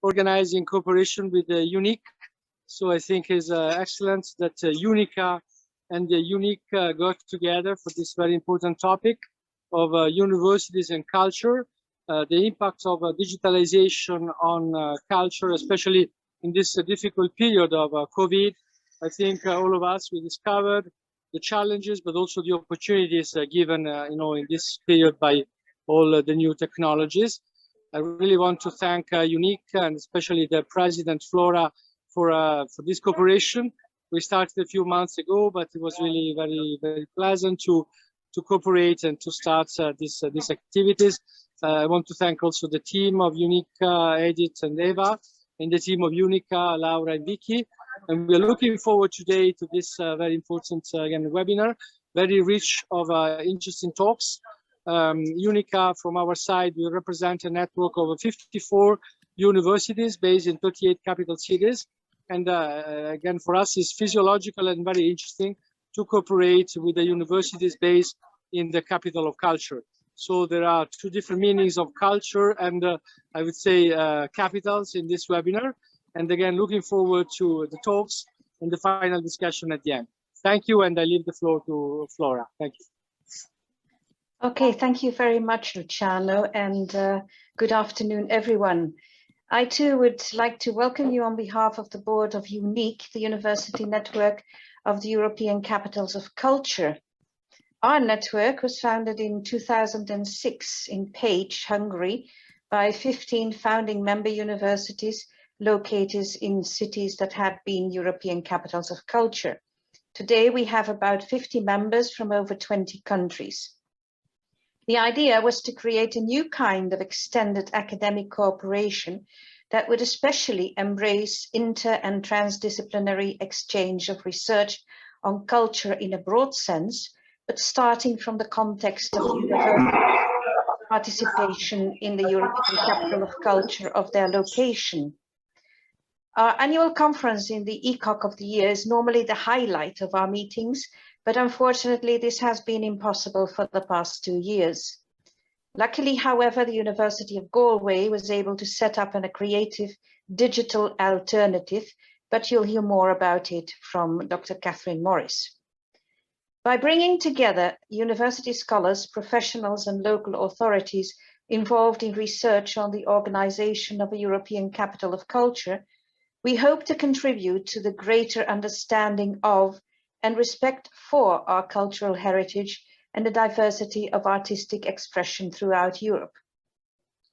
organized in cooperation with the UNIC. So I think it's excellent that UNICA and the UNIC got together for this very important topic of universities and culture, the impact of digitalization on culture, especially in this difficult period of COVID. I think all of us, we discovered the challenges, but also the opportunities given, in this period by all the new technologies. I really want to thank UNICA and especially the president Flora for this cooperation. We started a few months ago, but it was really very, very pleasant to cooperate and to start these activities. I want to thank also the team of UNICA, Edith and Eva, and the team of UNICA, Laura and Vicky. And we're looking forward today to this very important again webinar, very rich of interesting talks. UNICA, from our side, we represent a network of 54 universities based in 38 capital cities. And again, for us, it's physiological and very interesting to cooperate with the universities based in the capital of culture. So there are two different meanings of culture and I would say capitals in this webinar. And again, looking forward to the talks and the final discussion at the end. Thank you, and I leave the floor to Flora. Thank you. Okay, thank you very much, Luciano, and good afternoon, everyone. I too would like to welcome you on behalf of the board of UNeECC, the University Network of the European Capitals of Culture. Our network was founded in 2006 in Pécs, Hungary, by 15 founding member universities located in cities that had been European capitals of culture. Today, we have about 50 members from over 20 countries. The idea was to create a new kind of extended academic cooperation that would especially embrace inter- and transdisciplinary exchange of research on culture in a broad sense, but starting from the context of university participation in the European Capital of Culture of their location. Our annual conference in the ECOC of the year is normally the highlight of our meetings, but unfortunately this has been impossible for the past 2 years. Luckily, however, the University of Galway was able to set up a creative digital alternative, but you'll hear more about it from Dr. Catherine Morris. By bringing together university scholars, professionals and local authorities involved in research on the organization of a European Capital of Culture, we hope to contribute to the greater understanding of and respect for our cultural heritage and the diversity of artistic expression throughout Europe.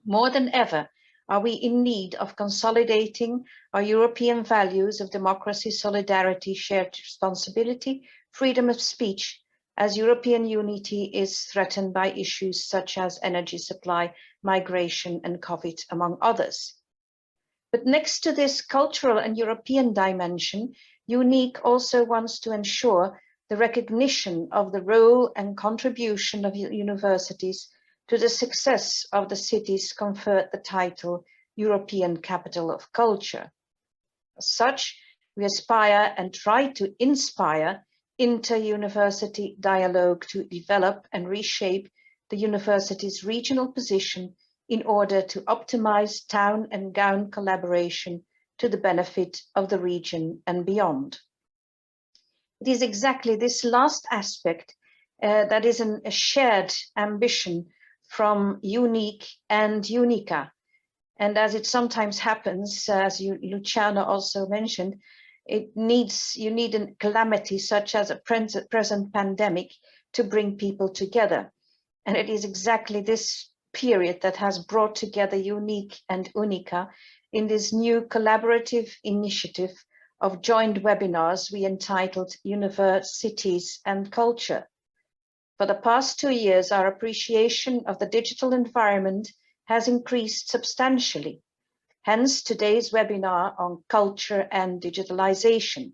More than ever, are we in need of consolidating our European values of democracy, solidarity, shared responsibility, freedom of speech, as European unity is threatened by issues such as energy supply, migration, and COVID, among others. But next to this cultural and European dimension, UNeECC also wants to ensure the recognition of the role and contribution of universities to the success of the cities conferred the title European Capital of Culture. As such, we aspire and try to inspire inter-university dialogue to develop and reshape the university's regional position in order to optimize town and gown collaboration to the benefit of the region and beyond. It is exactly this last aspect that is a shared ambition from UNeECC and UNICA. And as it sometimes happens, as Luciano also mentioned, you need a calamity such as a present pandemic to bring people together. And it is exactly this period that has brought together UNeECC and UNICA in this new collaborative initiative of joint webinars we entitled UniverCities and Culture. For the past 2 years, our appreciation of the digital environment has increased substantially. Hence today's webinar on culture and digitalization.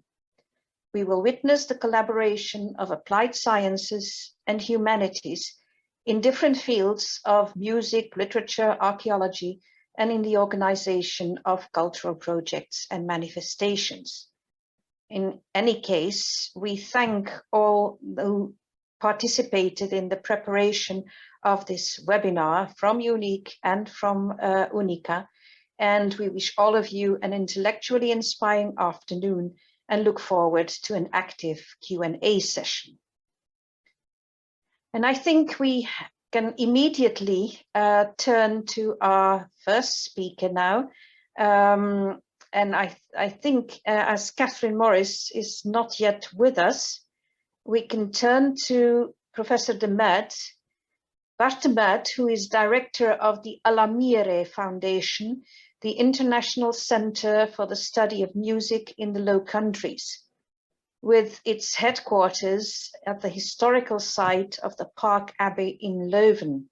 We will witness the collaboration of applied sciences and humanities in different fields of music, literature, archaeology, and in the organization of cultural projects and manifestations. In any case, we thank all who participated in the preparation of this webinar from UNeECC and from UNICA, and we wish all of you an intellectually inspiring afternoon and look forward to an active Q&A session. And I think we can immediately turn to our first speaker now. And I think as Catherine Morris is not yet with us, we can turn to Professor Demuyt, Bart Demuyt, who is director of the Alamire Foundation, the International Center for the Study of Music in the Low Countries, with its headquarters at the historical site of the Park Abbey in Leuven.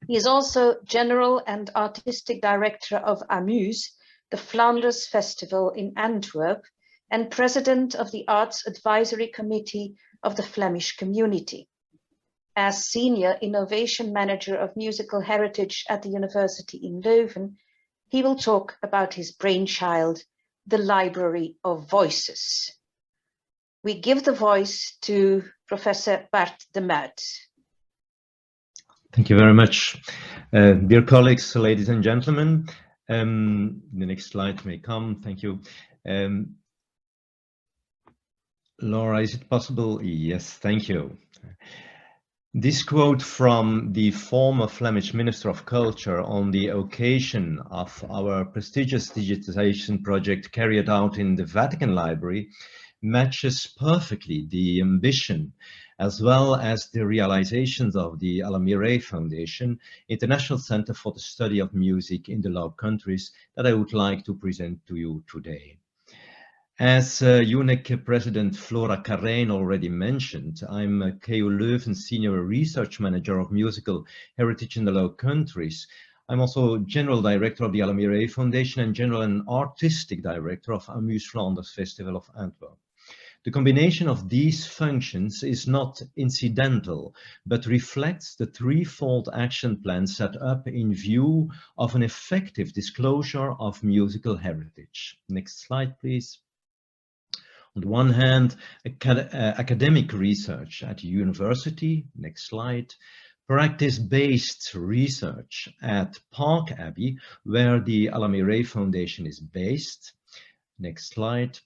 He is also General and Artistic Director of Amuse, the Flanders Festival in Antwerp, and President of the Arts Advisory Committee of the Flemish Community. As Senior Innovation Manager of Musical Heritage at the University in Leuven, he will talk about his brainchild, the Library of Voices. We give the voice to Professor Bart Demuyt. Thank you very much. Dear colleagues, ladies and gentlemen, the next slide may come. Thank you. Laura, is it possible? Yes, thank you. This quote from the former Flemish Minister of Culture on the occasion of our prestigious digitalization project carried out in the Vatican Library matches perfectly the ambition as well as the realizations of the Alamire Foundation, International Center for the Study of Music in the Low Countries, that I would like to present to you today. As UNeCC President Flora Carrijn already mentioned, I'm a KU Leuven Senior Research Manager of Musical Heritage in the Low Countries. I'm also General Director of the Alamire Foundation and General and Artistic Director of Amuse Flanders Festival of Antwerp. The combination of these functions is not incidental, but reflects the threefold action plan set up in view of an effective disclosure of musical heritage. Next slide, please. On the one hand, academic research at university, next slide, practice-based research at Park Abbey, where the Alamire Foundation is based, next slide.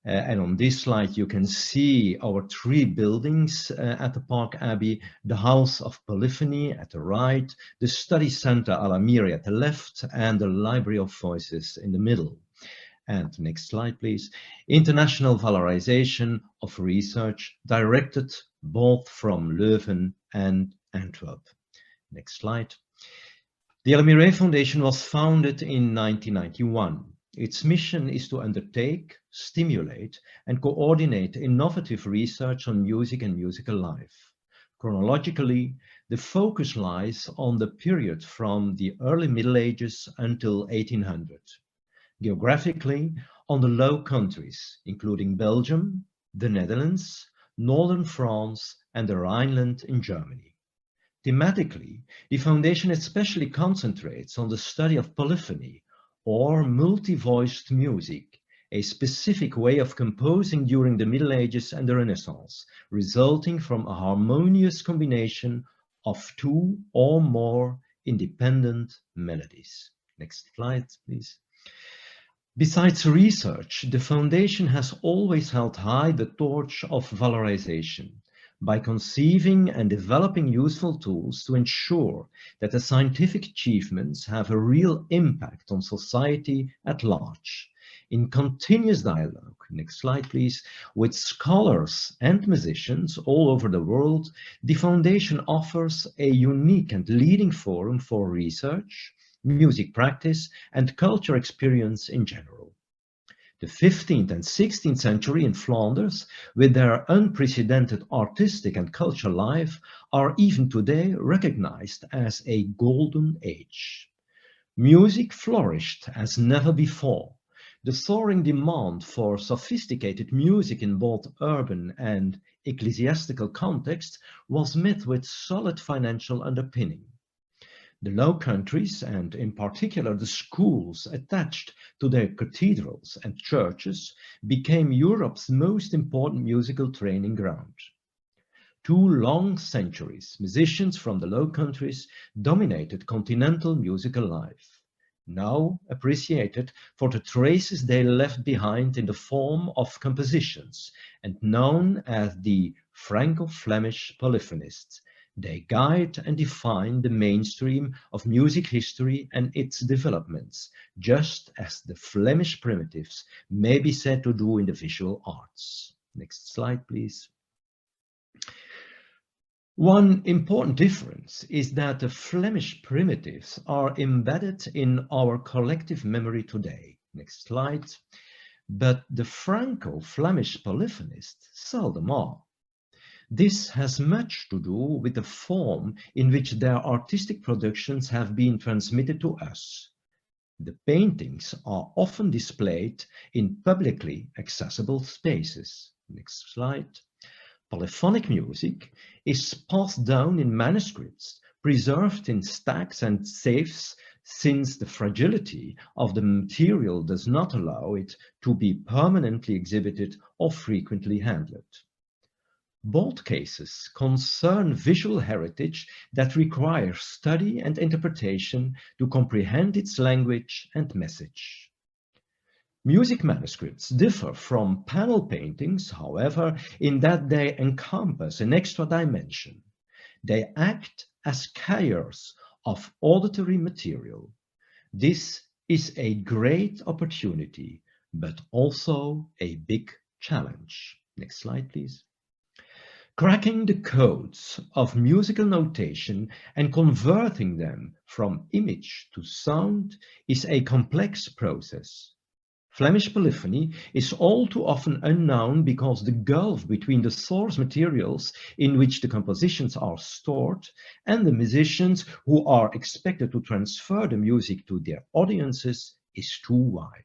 And on this slide, you can see our three buildings at the Park Abbey, the House of Polyphony at the right, the Study Center Alamire at the left, and the Library of Voices in the middle. And next slide, please. International valorization of research directed both from Leuven and Antwerp. Next slide. The Alamire Foundation was founded in 1991. Its mission is to undertake, stimulate, and coordinate innovative research on music and musical life. Chronologically, the focus lies on the period from the early Middle Ages until 1800. Geographically, on the Low Countries, including Belgium, the Netherlands, Northern France, and the Rhineland in Germany. Thematically, the Foundation especially concentrates on the study of polyphony, or multi-voiced music, a specific way of composing during the Middle Ages and the Renaissance, resulting from a harmonious combination of two or more independent melodies. Next slide, please. Besides research, the Foundation has always held high the torch of valorization by conceiving and developing useful tools to ensure that the scientific achievements have a real impact on society at large. In continuous dialogue, next slide please, with scholars and musicians all over the world, the Foundation offers a unique and leading forum for research, music practice, and culture experience in general. The 15th and 16th century in Flanders, with their unprecedented artistic and cultural life, are even today recognized as a golden age. Music flourished as never before. The soaring demand for sophisticated music in both urban and ecclesiastical contexts was met with solid financial underpinning. The Low Countries, and in particular the schools attached to their cathedrals and churches, became Europe's most important musical training ground. 2 long centuries, musicians from the Low Countries dominated continental musical life. now appreciated for the traces they left behind in the form of compositions, and known as the Franco-Flemish polyphonists. They guide and define the mainstream of music history and its developments, just as the Flemish primitives may be said to do in the visual arts. Next slide, please. One important difference is that the Flemish primitives are embedded in our collective memory today. Next slide. But the Franco-Flemish polyphonists seldom are. This has much to do with the form in which their artistic productions have been transmitted to us. The paintings are often displayed in publicly accessible spaces. Next slide. Polyphonic music is passed down in manuscripts, preserved in stacks and safes, since the fragility of the material does not allow it to be permanently exhibited or frequently handled. Both cases concern visual heritage that requires study and interpretation to comprehend its language and message. Music manuscripts differ from panel paintings, however, in that they encompass an extra dimension. They act as carriers of auditory material. This is a great opportunity, but also a big challenge. Next slide, please. Cracking the codes of musical notation and converting them from image to sound is a complex process. Flemish polyphony is all too often unknown because the gulf between the source materials in which the compositions are stored and the musicians who are expected to transfer the music to their audiences is too wide.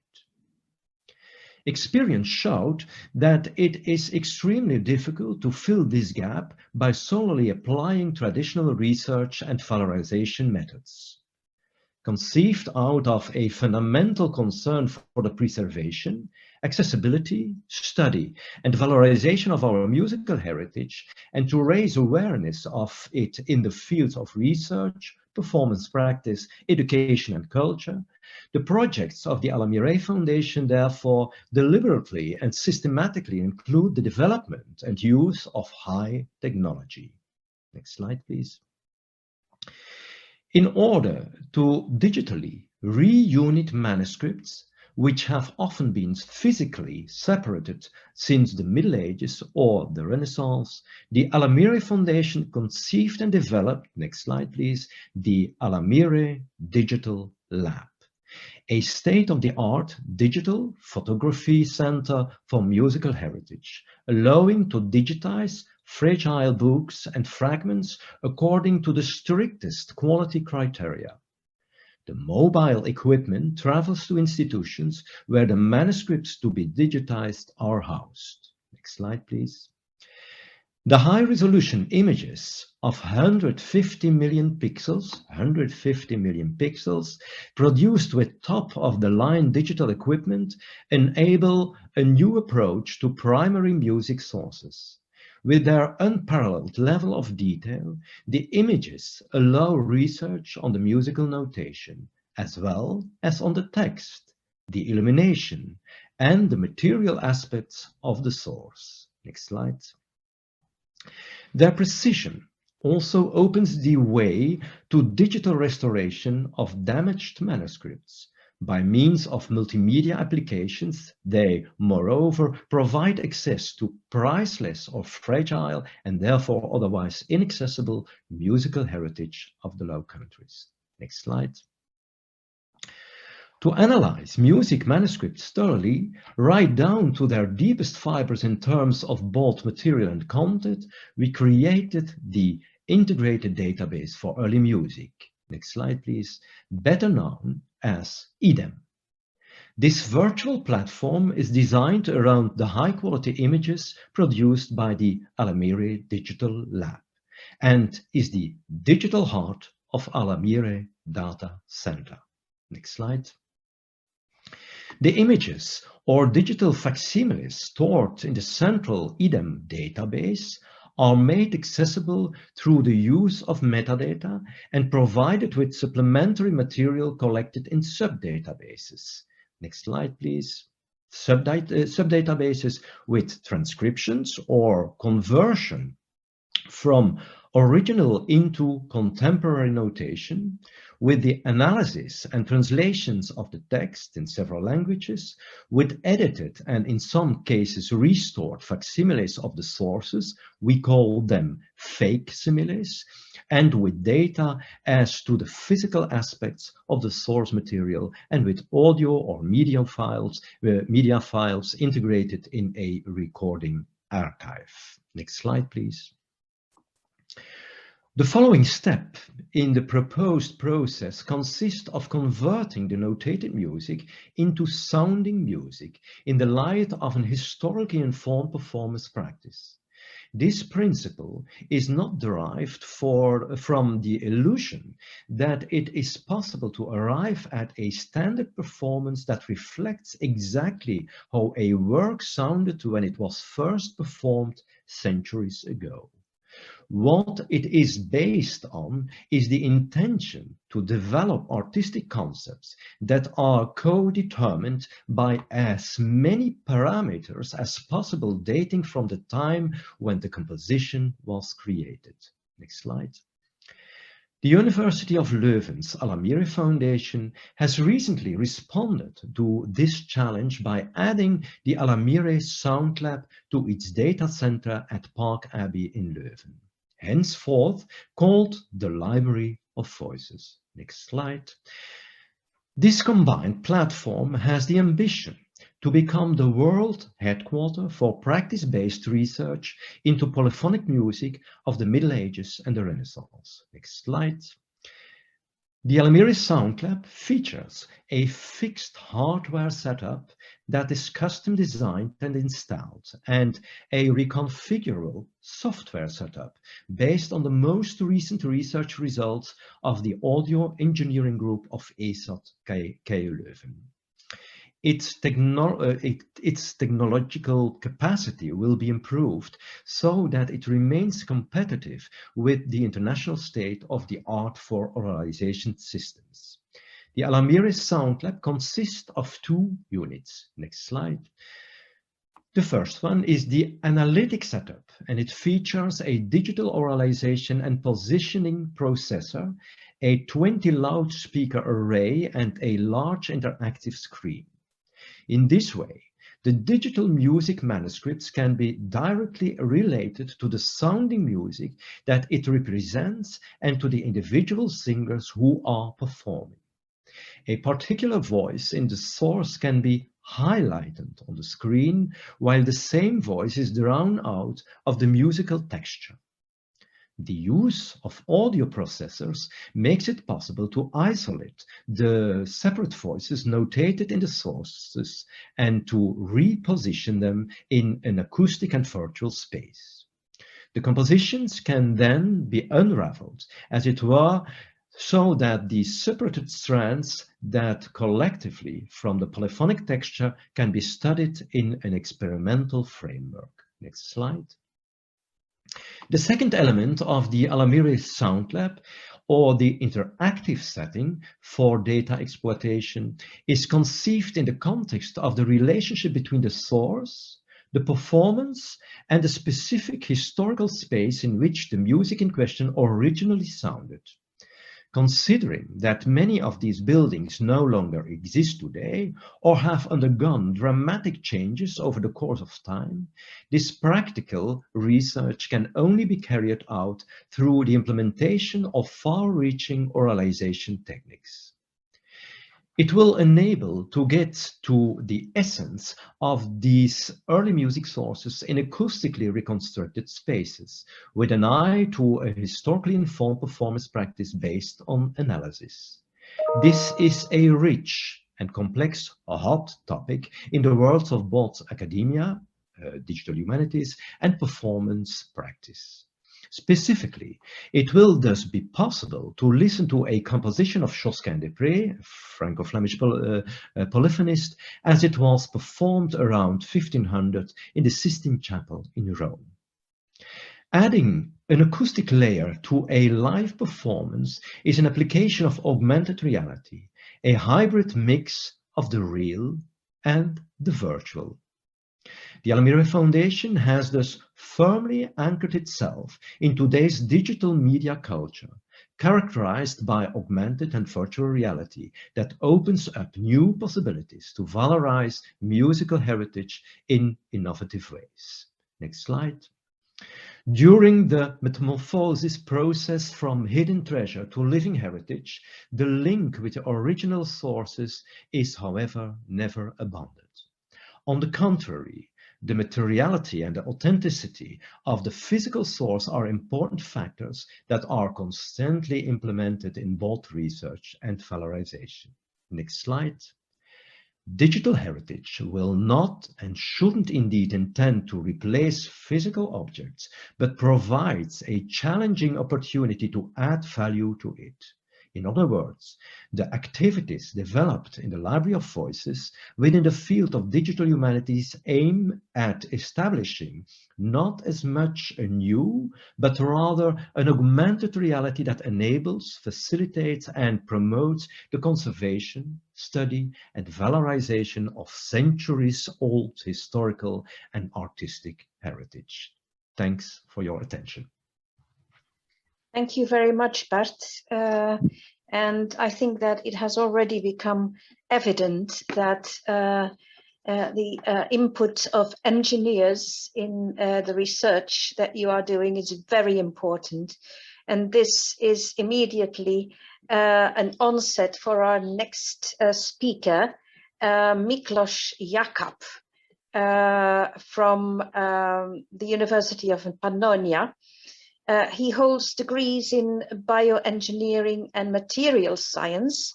Experience showed that it is extremely difficult to fill this gap by solely applying traditional research and valorization methods. Conceived out of a fundamental concern for the preservation, accessibility, study, and valorization of our musical heritage, and to raise awareness of it in the fields of research, performance practice, education and culture, the projects of the Alamire Foundation therefore deliberately and systematically include the development and use of high technology. Next slide, please. In order to digitally reunit manuscripts, which have often been physically separated since the Middle Ages or the Renaissance, the Alamire Foundation conceived and developed, next slide please, the Alamire Digital Lab, a state-of-the-art digital photography center for musical heritage, allowing to digitize fragile books and fragments according to the strictest quality criteria. The mobile equipment travels to institutions where the manuscripts to be digitized are housed. Next slide, please. The high-resolution images of 150 million pixels, produced with top-of-the-line digital equipment enable a new approach to primary music sources. With their unparalleled level of detail, the images allow research on the musical notation, as well as on the text, the illumination, and the material aspects of the source. Next slide. Their precision also opens the way to digital restoration of damaged manuscripts. By means of multimedia applications, they, moreover, provide access to priceless or fragile and therefore otherwise inaccessible musical heritage of the Low Countries. Next slide. To analyze music manuscripts thoroughly, right down to their deepest fibers in terms of both material and content, we created the Integrated Database for Early Music. Next slide, please. Better known as IDEM. This virtual platform is designed around the high-quality images produced by the Alamire Digital Lab and is the digital heart of Alamire Data Center. Next slide. The images or digital facsimiles stored in the central IDEM database are made accessible through the use of metadata and provided with supplementary material collected in subdatabases. Next slide, please. Subdatabases with transcriptions or conversion from original into contemporary notation, with the analysis and translations of the text in several languages, with edited and in some cases restored facsimiles of the sources, we call them fake similes, and with data as to the physical aspects of the source material, and with audio or media files integrated in a recording archive. Next slide, please. The following step in the proposed process consists of converting the notated music into sounding music in the light of an historically informed performance practice. This principle is not derived from the illusion that it is possible to arrive at a standard performance that reflects exactly how a work sounded when it was first performed centuries ago. What it is based on is the intention to develop artistic concepts that are co-determined by as many parameters as possible, dating from the time when the composition was created. Next slide. The University of Leuven's Alamire Foundation has recently responded to this challenge by adding the Alamire Sound Lab to its data center at Park Abbey in Leuven, henceforth called the Library of Voices. Next slide. This combined platform has the ambition to become the world headquarters for practice-based research into polyphonic music of the Middle Ages and the Renaissance. Next slide. The Alamire Sound Lab features a fixed hardware setup that is custom designed and installed, and a reconfigurable software setup based on the most recent research results of the audio engineering group of ESAT KU Leuven. Its technological capacity will be improved so that it remains competitive with the international state-of-the-art for oralization systems. The Alamire Sound Lab consists of two units. Next slide. The first one is the analytic setup, and it features a digital oralization and positioning processor, a 20 loudspeaker array, and a large interactive screen. In this way, the digital music manuscripts can be directly related to the sounding music that it represents and to the individual singers who are performing. A particular voice in the source can be highlighted on the screen, while the same voice is drowned out of the musical texture. The use of audio processors makes it possible to isolate the separate voices notated in the sources and to reposition them in an acoustic and virtual space. The compositions can then be unraveled, as it were, so that the separated strands that collectively from the polyphonic texture can be studied in an experimental framework. Next slide. The second element of the Alamire Sound Lab, or the interactive setting for data exploitation, is conceived in the context of the relationship between the source, the performance, and the specific historical space in which the music in question originally sounded. Considering that many of these buildings no longer exist today or have undergone dramatic changes over the course of time, this practical research can only be carried out through the implementation of far-reaching oralization techniques. It will enable to get to the essence of these early music sources in acoustically reconstructed spaces, with an eye to a historically informed performance practice based on analysis. This is a rich and complex hot topic in the worlds of both academia, digital humanities, and performance practice. Specifically, it will thus be possible to listen to a composition of Josquin des Prés, a Franco-Flemish polyphonist, as it was performed around 1500 in the Sistine Chapel in Rome. Adding an acoustic layer to a live performance is an application of augmented reality, a hybrid mix of the real and the virtual. The Ammirati Foundation has thus firmly anchored itself in today's digital media culture, characterized by augmented and virtual reality that opens up new possibilities to valorize musical heritage in innovative ways. Next slide. During the metamorphosis process from hidden treasure to living heritage, the link with the original sources is, however, never abandoned. On the contrary, the materiality and the authenticity of the physical source are important factors that are constantly implemented in both research and valorization. Next slide. Digital heritage will not and shouldn't indeed intend to replace physical objects, but provides a challenging opportunity to add value to it. In other words, the activities developed in the Library of Voices within the field of digital humanities aim at establishing not as much a new, but rather an augmented reality that enables, facilitates, and promotes the conservation, study, and valorization of centuries-old historical and artistic heritage. Thanks for your attention. Thank you very much, Bart. And I think that it has already become evident that the input of engineers in the research that you are doing is very important. And this is immediately an onset for our next speaker, Miklós Jakab from the University of Pannonia. He holds degrees in bioengineering and materials science,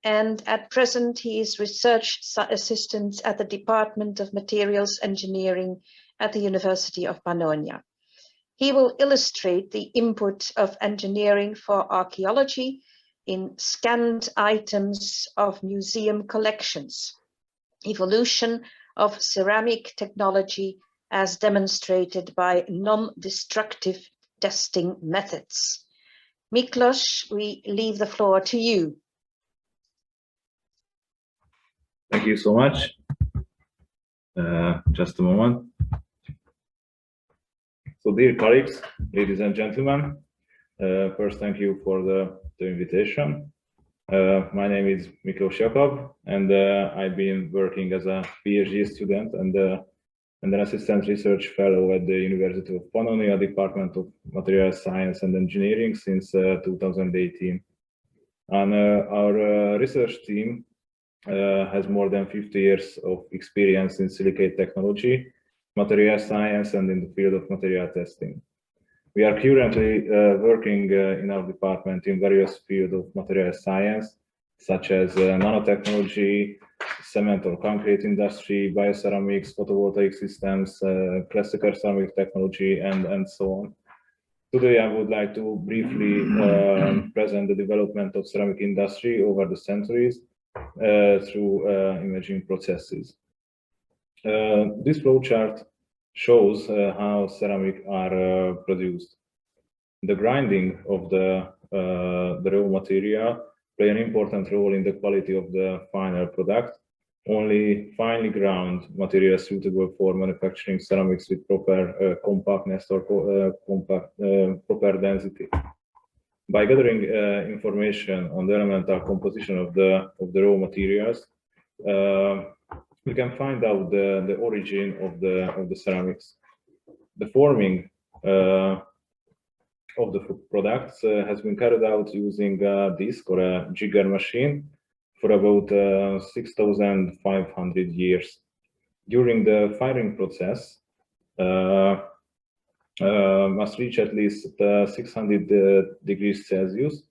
and at present he is research assistant at the Department of Materials Engineering at the University of Pannonia. He will illustrate the input of engineering for archaeology in scanned items of museum collections, evolution of ceramic technology as demonstrated by non-destructive testing methods. Miklós, we leave the floor to you. Thank you so much. Just a moment. So, dear colleagues, ladies and gentlemen, first thank you for the invitation. My name is Miklós Jakab, and I've been working as a PhD student and an assistant research fellow at the University of Pannonia, Department of Materials Science and Engineering since 2018. And our research team has more than 50 years of experience in silicate technology, material science, and in the field of material testing. We are currently working in our department in various fields of material science, such as nanotechnology, cement or concrete industry, bioceramics, photovoltaic systems, classical ceramic technology, and so on. Today, I would like to briefly present the development of ceramic industry over the centuries through imaging processes. This flowchart shows how ceramic are produced. The grinding of the raw material play an important role in the quality of the final product. Only finely ground material suitable for manufacturing ceramics with proper compactness or proper density. By gathering information on the elemental composition of the raw materials, we can find out the origin of the ceramics. The forming of the products has been carried out using a disc or a jigger machine for about 6,500 years. During the firing process, must reach at least 600 degrees Celsius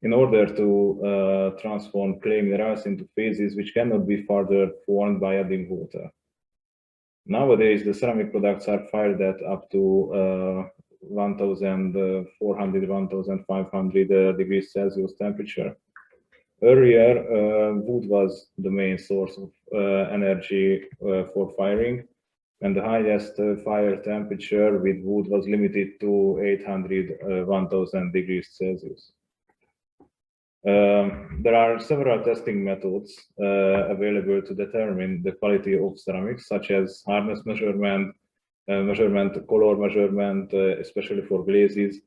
in order to transform clay minerals into phases which cannot be further formed by adding water. Nowadays, the ceramic products are fired at up to 1,400, 1,500 degrees Celsius temperature. Earlier, wood was the main source of energy for firing, and the highest fire temperature with wood was limited to 1000 degrees Celsius. There are several testing methods available to determine the quality of ceramics, such as hardness measurement, color measurement, especially for glazes,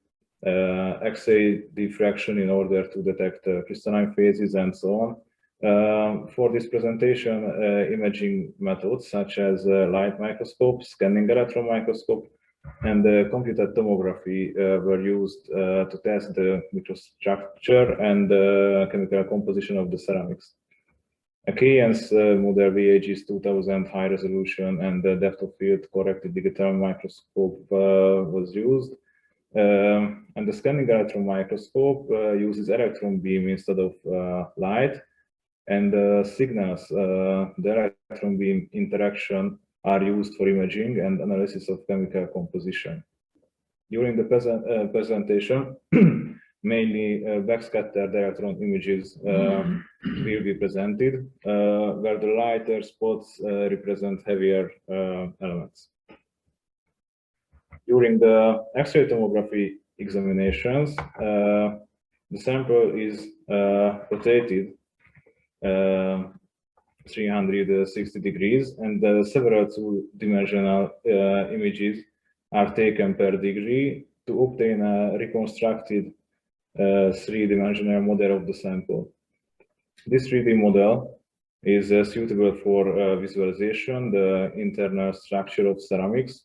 X-ray diffraction in order to detect crystalline phases, and so on. For this presentation, imaging methods such as light microscope, scanning electron microscope, and computed tomography were used to test the microstructure and chemical composition of the ceramics. A Carrijn's model VAG's 2000 high resolution and the depth of field corrected digital microscope was used. And the scanning electron microscope uses electron beam instead of light, and signals, the electron beam interaction, are used for imaging and analysis of chemical composition. During the presentation, mainly backscattered electron images will be presented, where the lighter spots represent heavier elements. During the X-ray tomography examinations, the sample is rotated 360 degrees, and several two-dimensional images are taken per degree to obtain a reconstructed three-dimensional model of the sample. This 3D model is suitable for visualization, the internal structure of ceramics.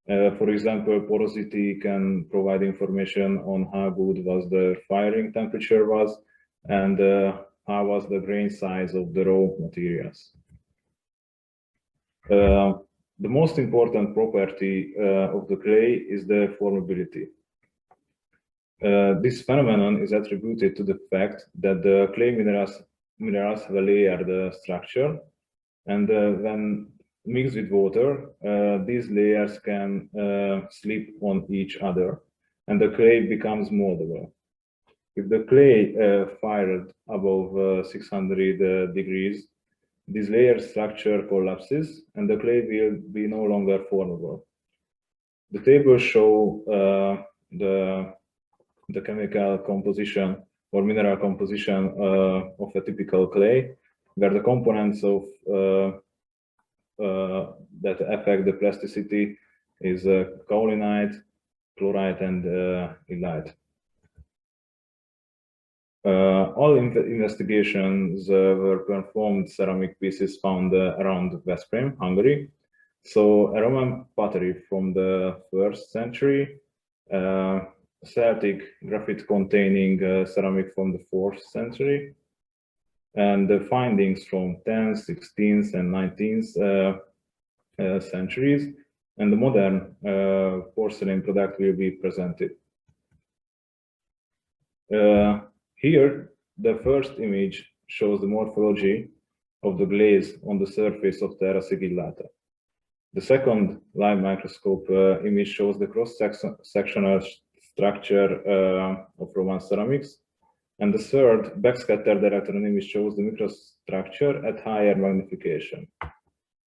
For example, porosity can provide information on how good was the firing temperature was, and how was the grain size of the raw materials. The most important property of the clay is the formability. This phenomenon is attributed to the fact that the clay minerals have a layered structure, and when mixed with water, these layers can slip on each other, and the clay becomes moldable. If the clay fired above 600 degrees, this layer structure collapses, and the clay will be no longer formable. The tables show the chemical composition or mineral composition of a typical clay, where the components of that affect the plasticity is kaolinite, chlorite, and illite. All investigations were performed ceramic pieces found around Veszprém, Hungary. So a Roman pottery from the 1st century, Celtic graphite containing ceramic from the 4th century, and the findings from 10th, 16th, and 19th centuries, and the modern porcelain product will be presented. Here, the first image shows the morphology of the glaze on the surface of terra sigillata. The second live microscope image shows the cross-sectional structure of Roman ceramics. And the third backscattered electron image shows the microstructure at higher magnification.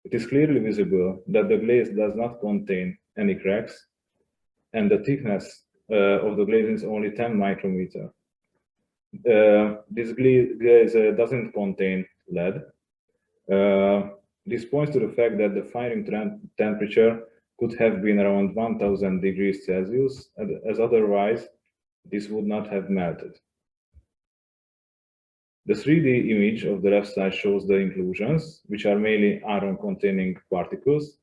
It is clearly visible that the glaze does not contain any cracks, and the thickness of the glaze is only 10 micrometer. This glaze doesn't contain lead. This points to the fact that the firing temperature could have been around 1000 degrees Celsius, as otherwise this would not have melted. The 3D image of the left side shows the inclusions, which are mainly iron-containing particles.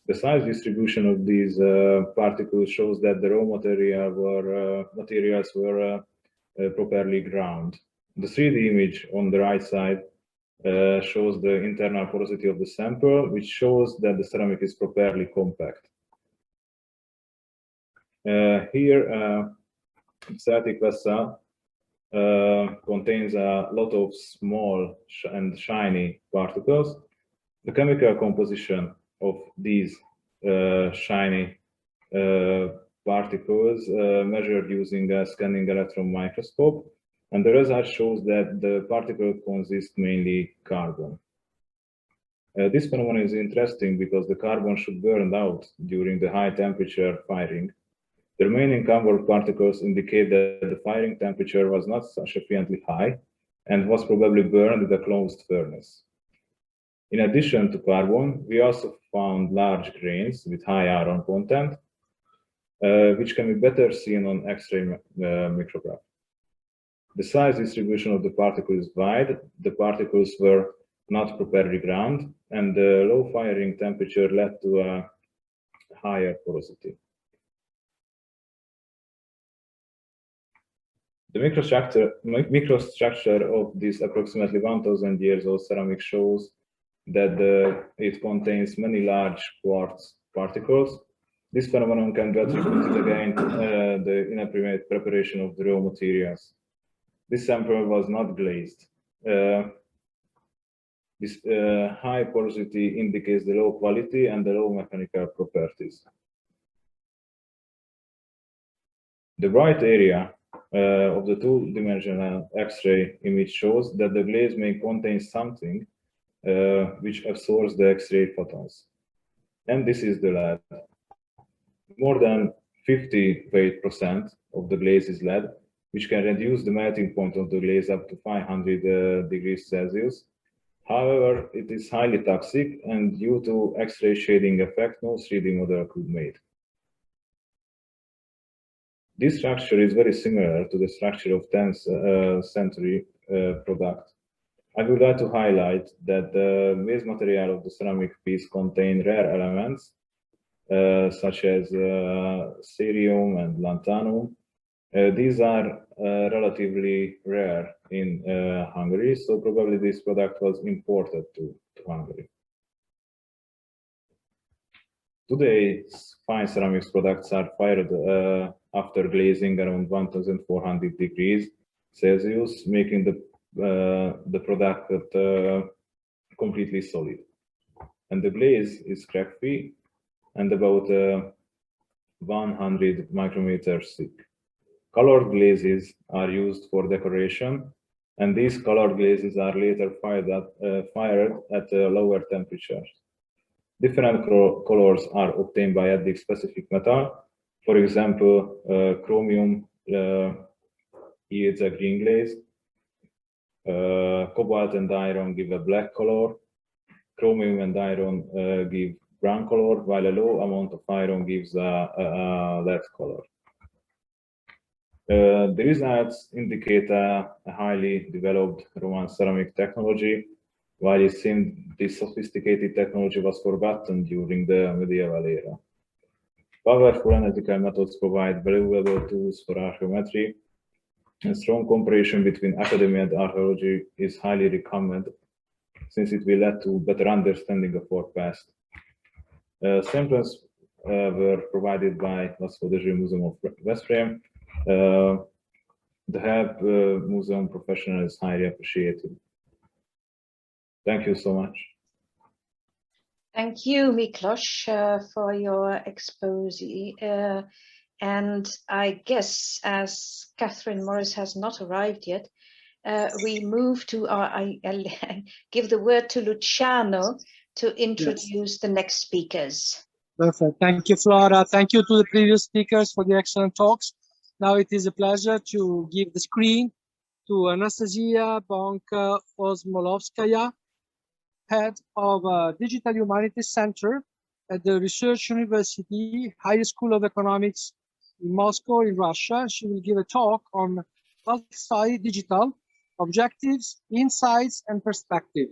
The size distribution of these particles shows that the raw materials were properly ground. The 3D image on the right side shows the internal porosity of the sample, which shows that the ceramic is properly compact. Here, Celtic vessel contains a lot of small and shiny particles. The chemical composition of these shiny particles measured using a scanning electron microscope, and the result shows that the particles consist mainly carbon. This phenomenon is interesting because the carbon should burn out during the high temperature firing. The remaining cardboard particles indicate that the firing temperature was not sufficiently high and was probably burned in a closed furnace. In addition to carbon, we also found large grains with high iron content, which can be better seen on X-ray micrograph. The size distribution of the particles is wide. The particles were not properly ground, and the low firing temperature led to a higher porosity. The microstructure of this approximately 1,000 years old ceramic shows that it contains many large quartz particles. This phenomenon can be attributed again to the inadequate preparation of the raw materials. This sample was not glazed. This high porosity indicates the low quality and the low mechanical properties. The white area of the two-dimensional X-ray image shows that the glaze may contain something which absorbs the X-ray photons. And this is the lead. More than 58% of the glaze is lead, which can reduce the melting point of the glaze up to 500 degrees Celsius. However, it is highly toxic, and due to X-ray shading effect, no 3D model could be made. This structure is very similar to the structure of 10th century product. I would like to highlight that the base material of the ceramic piece contain rare elements such as cerium and lanthanum. These are relatively rare in Hungary, so probably this product was imported to Hungary. Today, fine ceramics products are fired after glazing around 1,400 degrees Celsius, making the product completely solid. And the glaze is crack-free and about 100 micrometers thick. Colored glazes are used for decoration, and these colored glazes are later fired at lower temperatures. Different colors are obtained by adding specific metal. For example, chromium yields a green glaze. Cobalt and iron give a black color. Chromium and iron give brown color, while a low amount of iron gives a lead color. The results indicate a highly developed Roman ceramic technology, while it seemed this sophisticated technology was forgotten during the medieval era. Powerful analytical methods provide valuable tools for archaeometry, and strong cooperation between academia and archaeology is highly recommended, since it will lead to better understanding of our past. Samples were provided by the Museum of Veszprém. The help museum professional is highly appreciated. Thank you so much. Thank you, Miklós, for your expose. And I guess, as Catherine Morris has not arrived yet, we move to I'll give the word to Luciano to introduce the next speakers. Perfect. Thank you, Flora. Thank you to the previous speakers for the excellent talks. Now it is a pleasure to give the screen to Anastasia Bonch-Osmolovskaya, head of Digital Humanities Center at the Research University Higher School of Economics in Moscow, in Russia. She will give a talk on Tolstoy digital objectives, insights, and perspective.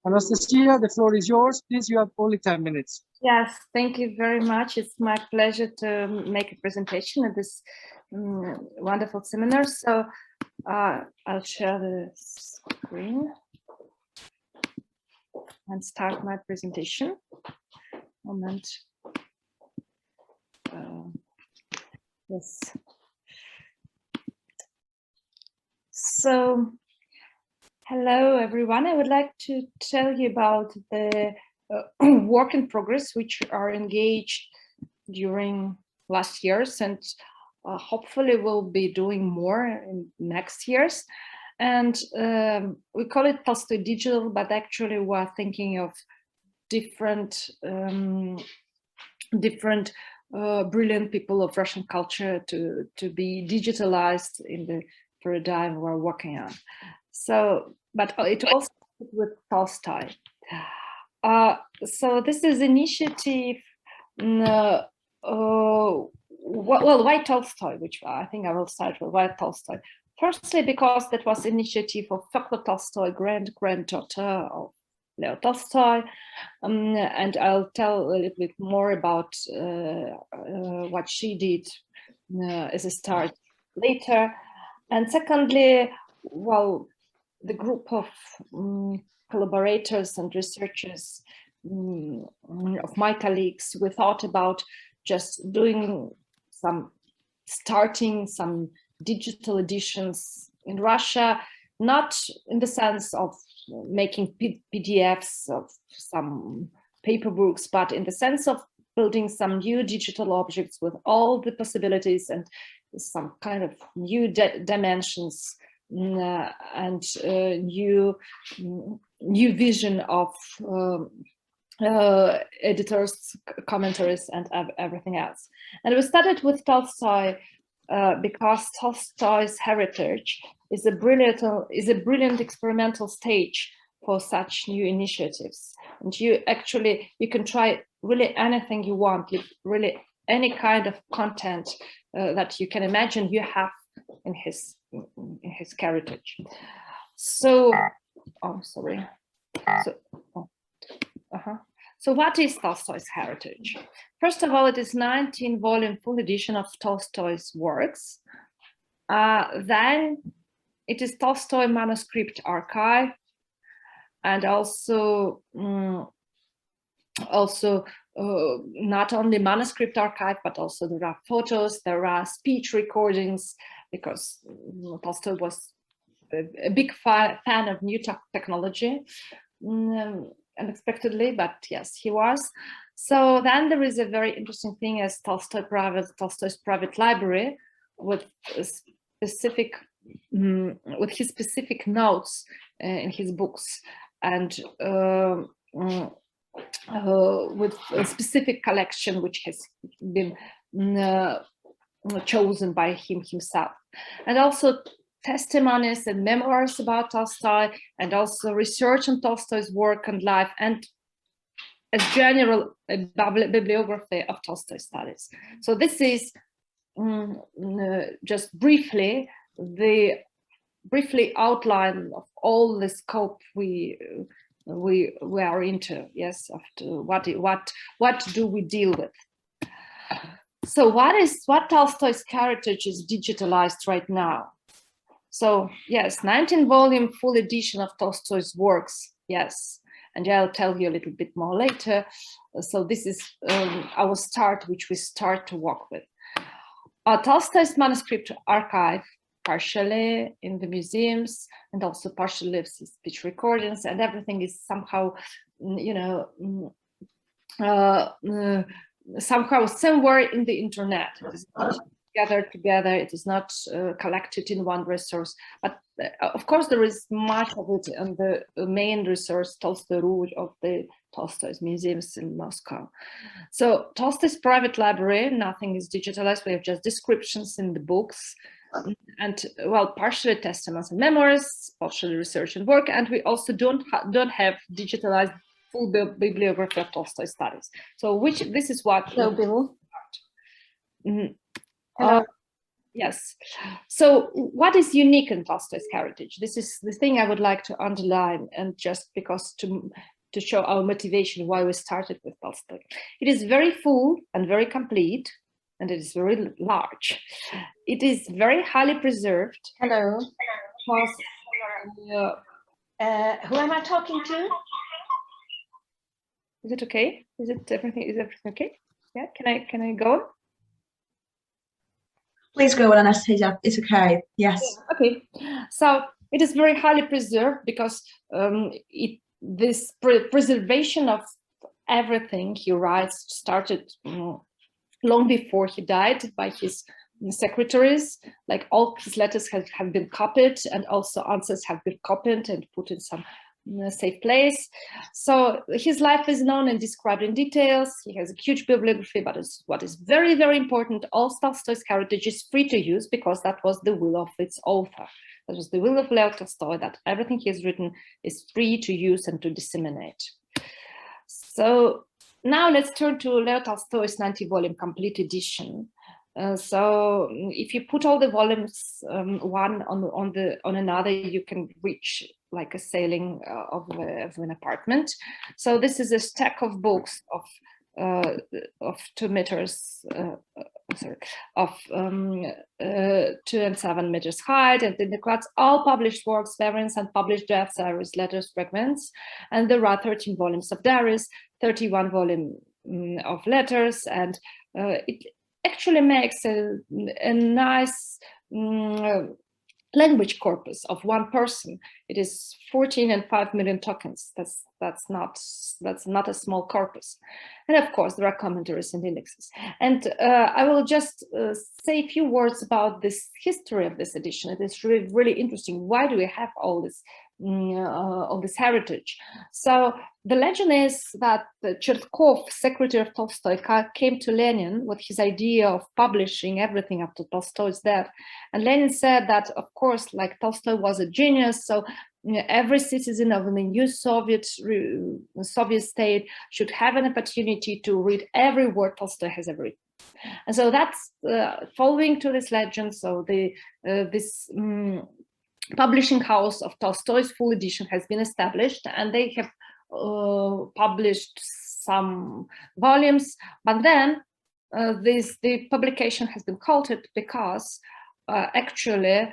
Anastasia, the floor is yours. Please, you have only 10 minutes. Yes, thank you very much. It's my pleasure to make a presentation at this wonderful seminar. So I'll share the screen and start my presentation. Moment. Yes. So, hello everyone. I would like to tell you about the work in progress which are engaged during last years, and hopefully we'll be doing more in next years. And we call it Tolstoy Digital, but actually we're thinking of different brilliant people of Russian culture to be digitalized in the paradigm we're working on. So, but it also with Tolstoy. So this is initiative. Well, why Tolstoy? Which I think I will start with why Tolstoy. Firstly, because that was initiative of Fyodor Tolstoy, granddaughter of Leo Tolstoy, and I'll tell a little bit more about what she did as a start later. And secondly, well, the group of collaborators and researchers of my colleagues, we thought about just starting some digital editions in Russia, not in the sense of making PDFs of some paper books, but in the sense of building some new digital objects with all the possibilities and some kind of new dimensions and new vision of editors, commentaries, and everything else. And we started with Tolstoy because Tolstoy's heritage is a brilliant experimental stage for such new initiatives. And you can try really anything you want, really any kind of content that you can imagine you have in his heritage. So, oh, sorry. So what is Tolstoy's heritage? First of all, it is 19-volume full edition of Tolstoy's works. Then it is Tolstoy manuscript archive, and also not only manuscript archive, but also there are photos, there are speech recordings, because Tolstoy was a big fan of new technology. Unexpectedly, but yes, he was. So then there is a very interesting thing as Tolstoy's private library with his specific notes in his books, and with a specific collection which has been chosen by him himself, and also testimonies and memoirs about Tolstoy, and also research on Tolstoy's work and life, and a general bibliography of Tolstoy studies. So this is just briefly outline of all the scope we are into. Yes, after what do we deal with? So what Tolstoy's heritage is digitalized right now? So yes, 19-volume full edition of Tolstoy's works, yes. And I'll tell you a little bit more later. So this is our start, which we start to work with. Tolstoy's manuscript archive, partially in the museums, and also partially of his speech recordings, and everything is somehow, somehow somewhere in the internet. It is not gathered together, it is not collected in one resource, but of course there is much of it on the main resource, Tolstoy.ru, of the Tolstoy's museums in Moscow. So Tolstoy's private library, nothing is digitalized, we have just descriptions in the books, and well, partially testaments and memoirs, partially research and work, and we also don't have digitalized full bibliography of Tolstoy studies. So this is what Hello. Yes. So what is unique in Tolstoy's heritage? This is the thing I would like to underline, and just because to show our motivation why we started with Tolstoy. It is very full and very complete, and it is very large. It is very highly preserved. Hello. Because, who am I talking to? Is it okay? Is everything okay? Yeah. Can I go on? Please go on, Anastasia. It's okay. Yes. Okay. So it is very highly preserved because this preservation of everything he writes started long before he died by his secretaries. Like all his letters have been copied, and also answers have been copied and put in some safe place. So his life is known and described in details. He has a huge bibliography, but what is very, very important, all Tolstoy's heritage is free to use, because that was the will of its author. That was the will of Leo Tolstoy, that everything he has written is free to use and to disseminate. So now let's turn to Leo Tolstoy's 90-volume complete edition. So if you put all the volumes one on another, you can reach like a ceiling of an apartment. So this is a stack of books of 2 meters, of 2 and 7 meters height, and in the class all published works, variants, unpublished drafts, diaries, letters, fragments, and there are 13 volumes of diaries, 31 volumes of letters, and it actually makes a nice language corpus of one person. It is 14 and 5 million tokens. That's not a small corpus. And of course, there are commentaries and indexes. And I will just say a few words about this history of this edition. It is really, really interesting. Why do we have all this heritage? So the legend is that Chertkov, secretary of Tolstoy, came to Lenin with his idea of publishing everything after Tolstoy's death. And Lenin said that, of course, like Tolstoy was a genius, so every citizen of the new Soviet state should have an opportunity to read every word Tolstoy has ever written. And so that's following to this legend. So this publishing house of Tolstoy's full edition has been established, and they have published some volumes, but then the publication has been halted because actually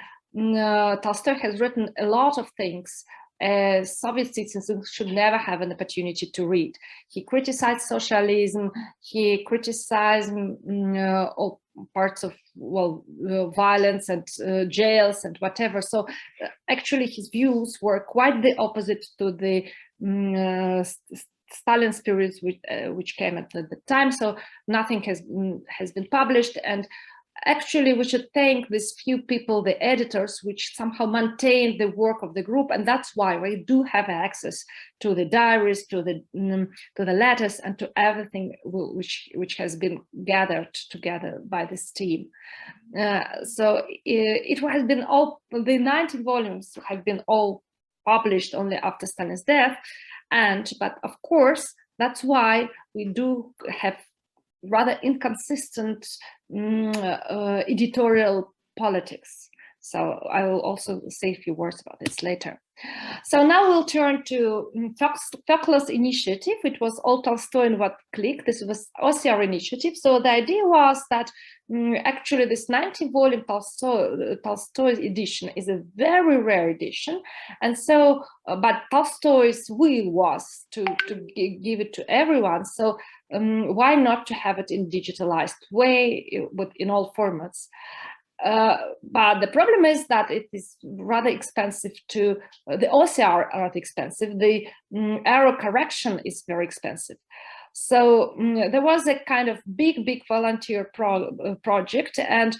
Tolstoy has written a lot of things Soviet citizens should never have an opportunity to read. He criticized socialism, he criticized all parts of, well, violence and jails and whatever. So actually his views were quite the opposite to the Stalin spirits which came at the time. So nothing has been published, and actually we should thank these few people, the editors, which somehow maintain the work of the group, and that's why we do have access to the diaries, to the letters, and to everything which has been gathered together by this team. So it has been all, the 90 volumes have been all published only after Stalin's death, but of course that's why we do have rather inconsistent editorial politics. So I will also say a few words about this later. So now we'll turn to Miklós initiative. It was all Tolstoy in one click. This was OCR initiative. So the idea was that actually this 90-volume Tolstoy edition is a very rare edition. And so, but Tolstoy's will was to give it to everyone. So why not to have it in digitalized way in all formats? But the problem is that it is rather expensive to, the OCR are rather expensive, the error correction is very expensive. So there was a kind of big volunteer project, and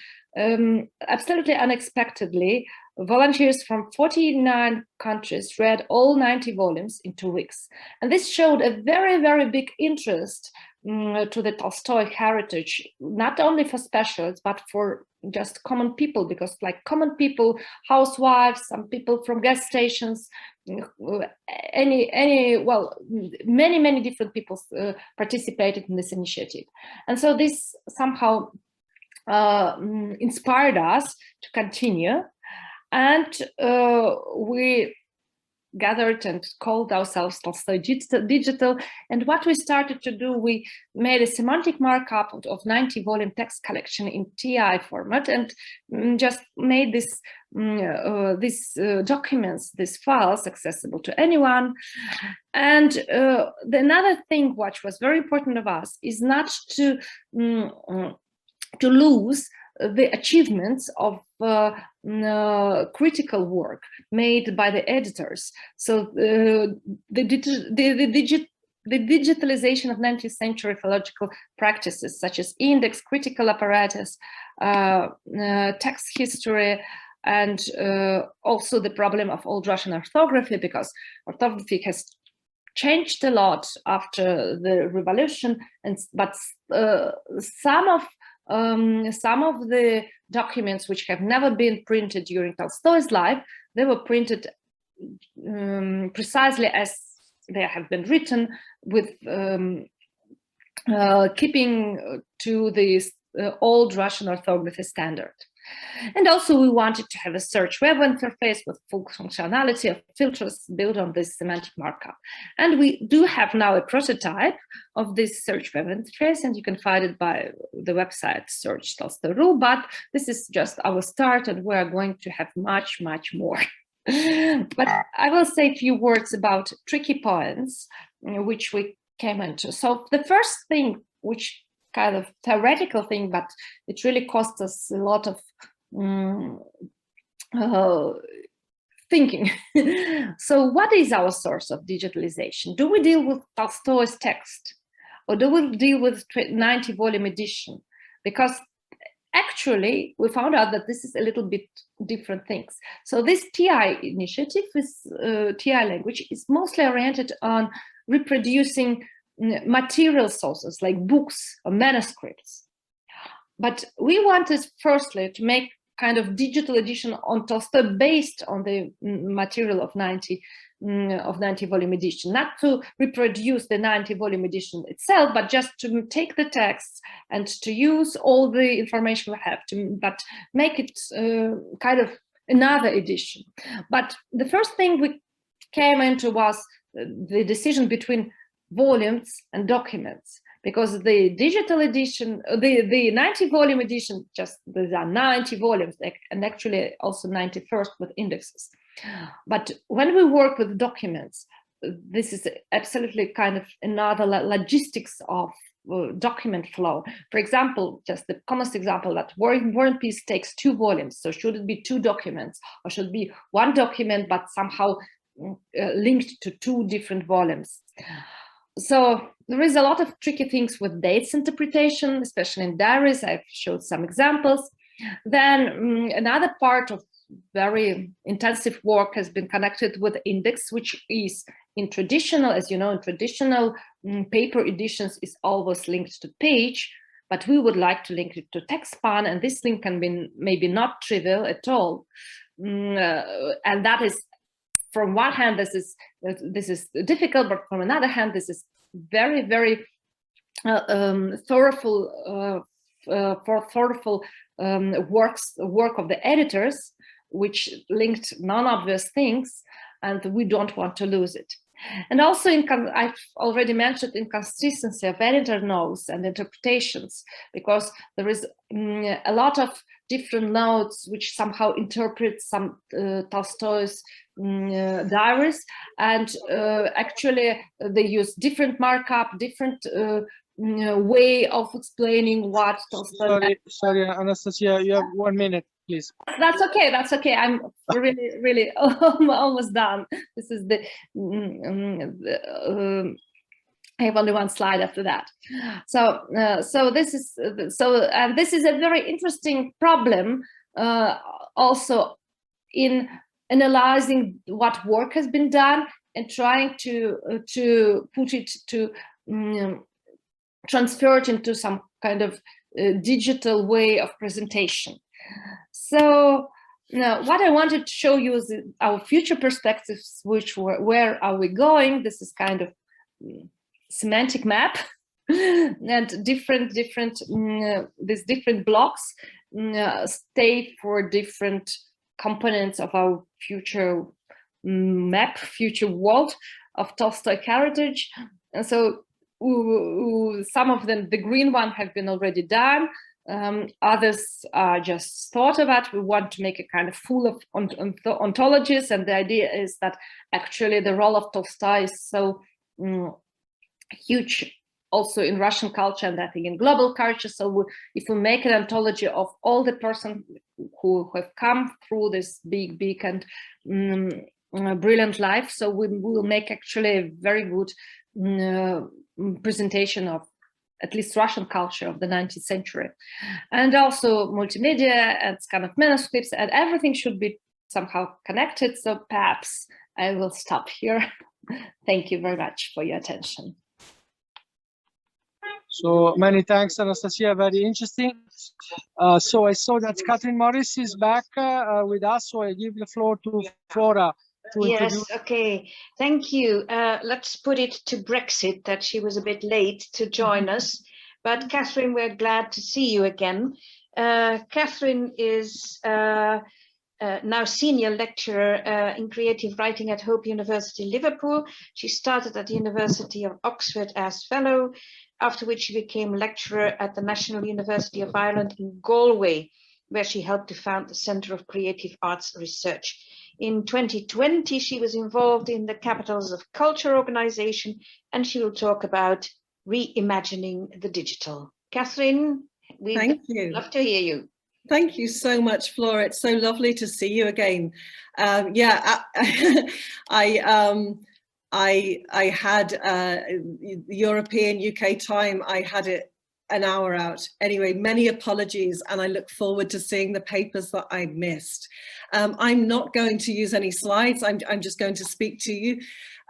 absolutely unexpectedly, volunteers from 49 countries read all 90 volumes in 2 weeks. And this showed a very big interest to the Tolstoy heritage, not only for specialists, but for just common people, because like common people, housewives, some people from gas stations, many different people participated in this initiative. And so this somehow inspired us to continue, and we gathered and called ourselves Tolstoy Digital. And what we started to do, we made a semantic markup of 90-volume text collection in TI format, and just made these documents, these files, accessible to anyone. And another thing which was very important of us is not to lose the achievements of critical work made by the editors. So the digitalization of 19th century philological practices, such as index, critical apparatus, text history, and also the problem of Old Russian orthography, because orthography has changed a lot after the revolution, but some of the documents which have never been printed during Tolstoy's life, they were printed precisely as they have been written, with keeping to this old Russian orthography standard. And also we wanted to have a search web interface with full functionality of filters built on this semantic markup. And we do have now a prototype of this search web interface, and you can find it by the website search Tolstoy.ru, but this is just our start, and we are going to have much, much more. But I will say a few words about tricky points which we came into. So the first thing, which kind of theoretical thing, but it really cost us a lot of thinking. So what is our source of digitalization? Do we deal with Tolstoy's text, or do we deal with 90-volume edition? Because actually we found out that this is a little bit different things. So this TI initiative, this TI language, is mostly oriented on reproducing material sources like books or manuscripts. But we wanted firstly to make kind of digital edition on Tolstoy based on the material of 90-volume edition, not to reproduce the 90-volume edition itself, but just to take the texts and to use all the information we have, but make it kind of another edition. But the first thing we came into was the decision between volumes and documents, because the digital edition, the 90-volume edition, just there are 90 volumes, and actually also 91st with indexes. But when we work with documents, this is absolutely kind of another logistics of document flow. For example, just the commonest example, that War and Peace takes 2 volumes. So should it be 2 documents, or should it be 1 document but somehow linked to 2 different volumes? So there is a lot of tricky things with dates interpretation, especially in diaries. I've showed some examples. Then another part of very intensive work has been connected with index, which is in traditional, as you know, in traditional paper editions is always linked to page, but we would like to link it to text span, and this link can be maybe not trivial at all. And that is, from one hand, this is difficult, but from another hand, this is very, very thoughtful work of the editors, which linked non-obvious things, and we don't want to lose it. And also, I've already mentioned inconsistency of editor notes and interpretations, because there is a lot of different notes which somehow interpret some Tolstoy's diaries, and actually they use different markup, different way of explaining what Tolstoy. Sorry, Anastasia, you have 1 minute, please. That's okay. That's okay. I'm really almost done. This is I have only 1 slide after that. So this is a very interesting problem also in analyzing what work has been done and trying to put it to transfer it into some kind of digital way of presentation. So now what I wanted to show you is our future perspectives, which were, where are we going? This is kind of semantic map and different these different blocks stay for different components of our future map, future world of Tolstoy heritage. And so some of them, the green one, have been already done. Others are just thought about. We want to make a kind of full of ontologies, and the idea is that actually the role of Tolstoy is so huge also in Russian culture, and I think in global culture. So if we make an anthology of all the persons who have come through this big and brilliant life, so we will make actually a very good presentation of at least Russian culture of the 19th century. And also multimedia and kind of manuscripts, and everything should be somehow connected. So perhaps I will stop here. Thank you very much for your attention. So many thanks, Anastasia, very interesting. So I saw that Catherine Morris is back with us, so I give the floor to Flora. Yes, okay, thank you. Let's put it to Brexit that she was a bit late to join us, but Catherine, we're glad to see you again. Catherine is now senior lecturer in creative writing at Hope University, Liverpool. She started at the University of Oxford as fellow, after which she became lecturer at the National University of Ireland in Galway, where she helped to found the Centre of Creative Arts Research. In 2020, she was involved in the Capitals of Culture organization, and she will talk about reimagining the digital. Catherine, we'd love to hear you. Thank you so much, Flora. It's so lovely to see you again. I had European UK time. I had it an hour out. Anyway, many apologies, and I look forward to seeing the papers that I missed. I'm not going to use any slides. I'm just going to speak to you.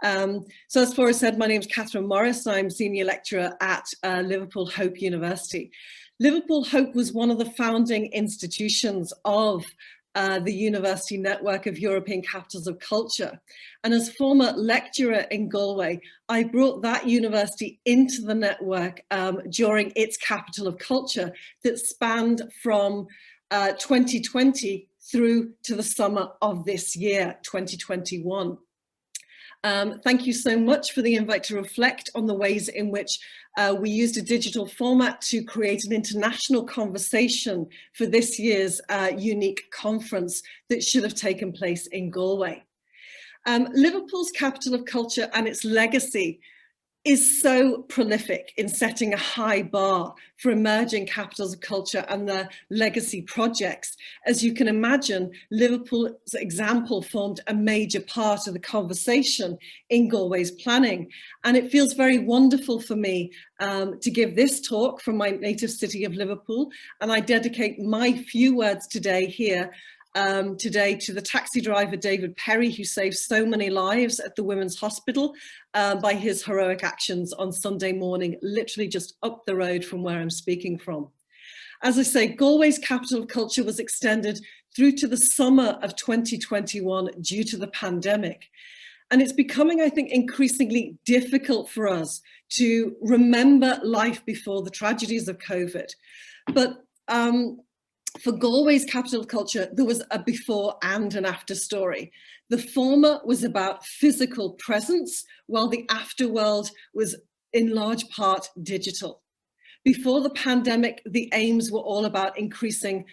So as Flora said, my name is Catherine Morris. I'm senior lecturer at Liverpool Hope University. Liverpool Hope was one of the founding institutions of the University Network of European Capitals of Culture. And as former lecturer in Galway, I brought that university into the network during its Capital of Culture that spanned from 2020 through to the summer of this year, 2021. Thank you so much for the invite to reflect on the ways in which we used a digital format to create an international conversation for this year's UNeECC conference that should have taken place in Galway. Liverpool's Capital of Culture and its legacy is so prolific in setting a high bar for emerging capitals of culture and their legacy projects. As you can imagine, Liverpool's example formed a major part of the conversation in Galway's planning. And it feels very wonderful for me to give this talk from my native city of Liverpool. And I dedicate my few words today here to the taxi driver David Perry, who saved so many lives at the Women's Hospital by his heroic actions on Sunday morning, literally just up the road from where I'm speaking from. As I say, Galway's Capital of Culture was extended through to the summer of 2021 due to the pandemic. And it's becoming, I think, increasingly difficult for us to remember life before the tragedies of COVID. But for Galway's Capital of Culture, there was a before and an after story. The former was about physical presence, while the afterworld was in large part digital. Before the pandemic, the aims were all about increasing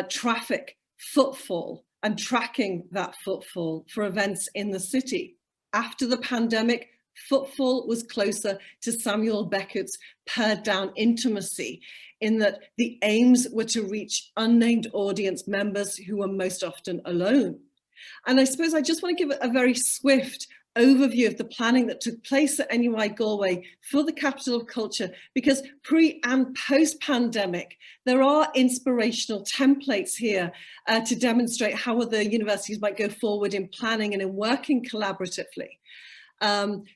traffic, footfall, and tracking that footfall for events in the city. After the pandemic, footfall was closer to Samuel Beckett's pared down intimacy, in that the aims were to reach unnamed audience members who were most often alone. And I suppose I just want to give a very swift overview of the planning that took place at NUI Galway for the Capital of Culture, because pre and post pandemic, there are inspirational templates here to demonstrate how other universities might go forward in planning and in working collaboratively.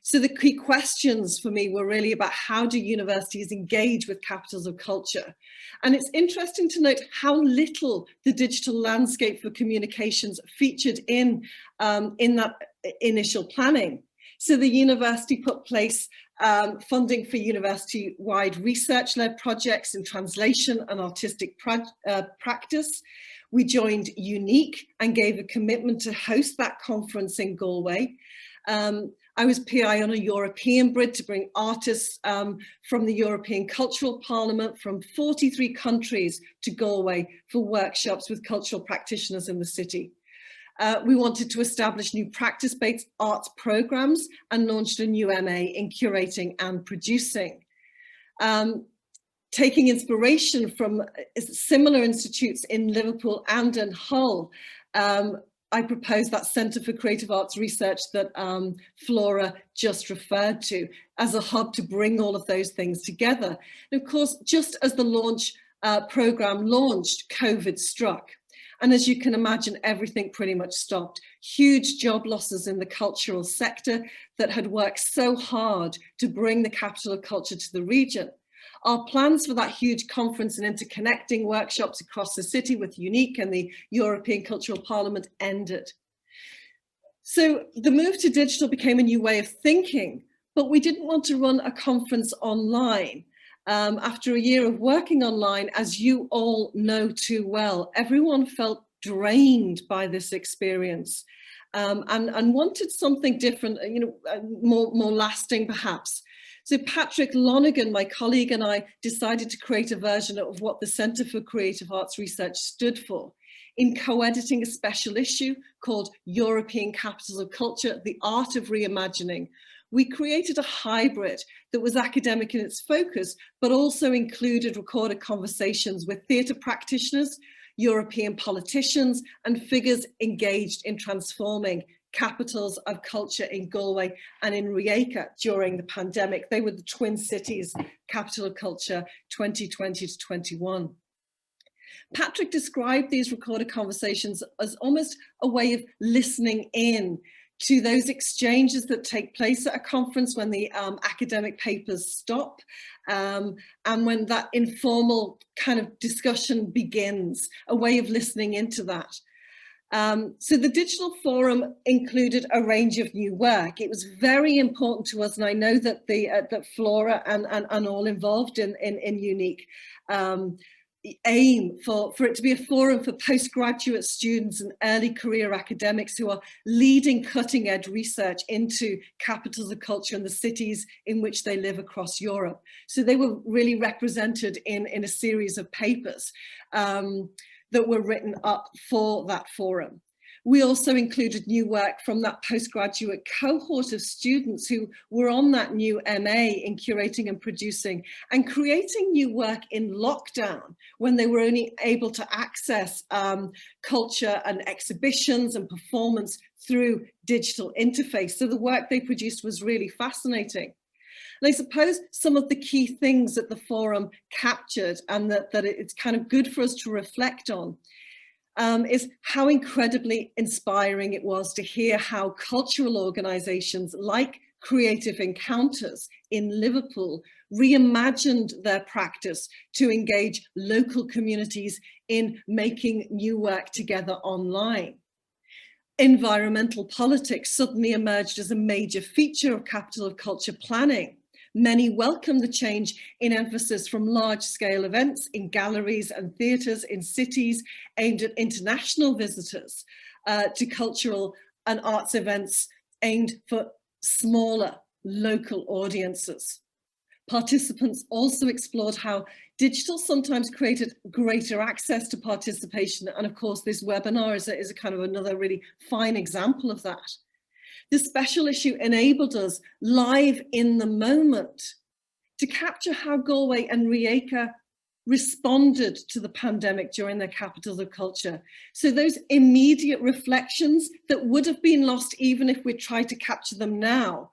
So the key questions for me were really about how do universities engage with capitals of culture? And it's interesting to note how little the digital landscape for communications featured in that initial planning. So the university put place funding for university-wide research-led projects in translation and artistic practice. We joined UNeECC and gave a commitment to host that conference in Galway. I was PI on a European bid to bring artists from the European Cultural Parliament from 43 countries to Galway for workshops with cultural practitioners in the city. We wanted to establish new practice-based arts programs and launched a new MA in curating and producing. Taking inspiration from similar institutes in Liverpool and in Hull, I proposed that Centre for Creative Arts Research that Flora just referred to as a hub to bring all of those things together. And of course, just as the launch programme launched, COVID struck. And as you can imagine, everything pretty much stopped. Huge job losses in the cultural sector that had worked so hard to bring the capital of culture to the region. Our plans for that huge conference and interconnecting workshops across the city with UNeECC and the European Cultural Parliament ended. So the move to digital became a new way of thinking, but we didn't want to run a conference online. After a year of working online, as you all know too well, everyone felt drained by this experience and wanted something different, you know, more lasting perhaps. So Patrick Lonergan, my colleague, and I decided to create a version of what the Centre for Creative Arts Research stood for in co-editing a special issue called European Capitals of Culture, The Art of Reimagining. We created a hybrid that was academic in its focus, but also included recorded conversations with theatre practitioners, European politicians, and figures engaged in transforming capitals of culture in Galway and in Rijeka during the pandemic. They were the twin cities, capital of culture 2020 to 21. Patrick described these recorded conversations as almost a way of listening in to those exchanges that take place at a conference when the academic papers stop and when that informal kind of discussion begins, a way of listening into that. So the digital forum included a range of new work. It was very important to us, and I know that that Flora and all involved in UNeECC aim for it to be a forum for postgraduate students and early career academics who are leading cutting edge research into capitals of culture and the cities in which they live across Europe. So they were really represented in a series of papers that were written up for that forum. We also included new work from that postgraduate cohort of students who were on that new MA in curating and producing and creating new work in lockdown when they were only able to access culture and exhibitions and performance through digital interface. So the work they produced was really fascinating. And I suppose some of the key things that the forum captured and that it's kind of good for us to reflect on is how incredibly inspiring it was to hear how cultural organisations like Creative Encounters in Liverpool reimagined their practice to engage local communities in making new work together online. Environmental politics suddenly emerged as a major feature of capital of culture planning. Many welcomed the change in emphasis from large-scale events in galleries and theatres in cities aimed at international visitors to cultural and arts events aimed for smaller local audiences. Participants also explored how digital sometimes created greater access to participation, and of course this webinar is a kind of another really fine example of that. The special issue enabled us live in the moment to capture how Galway and Rijeka responded to the pandemic during their capitals of culture. So those immediate reflections that would have been lost even if we tried to capture them now,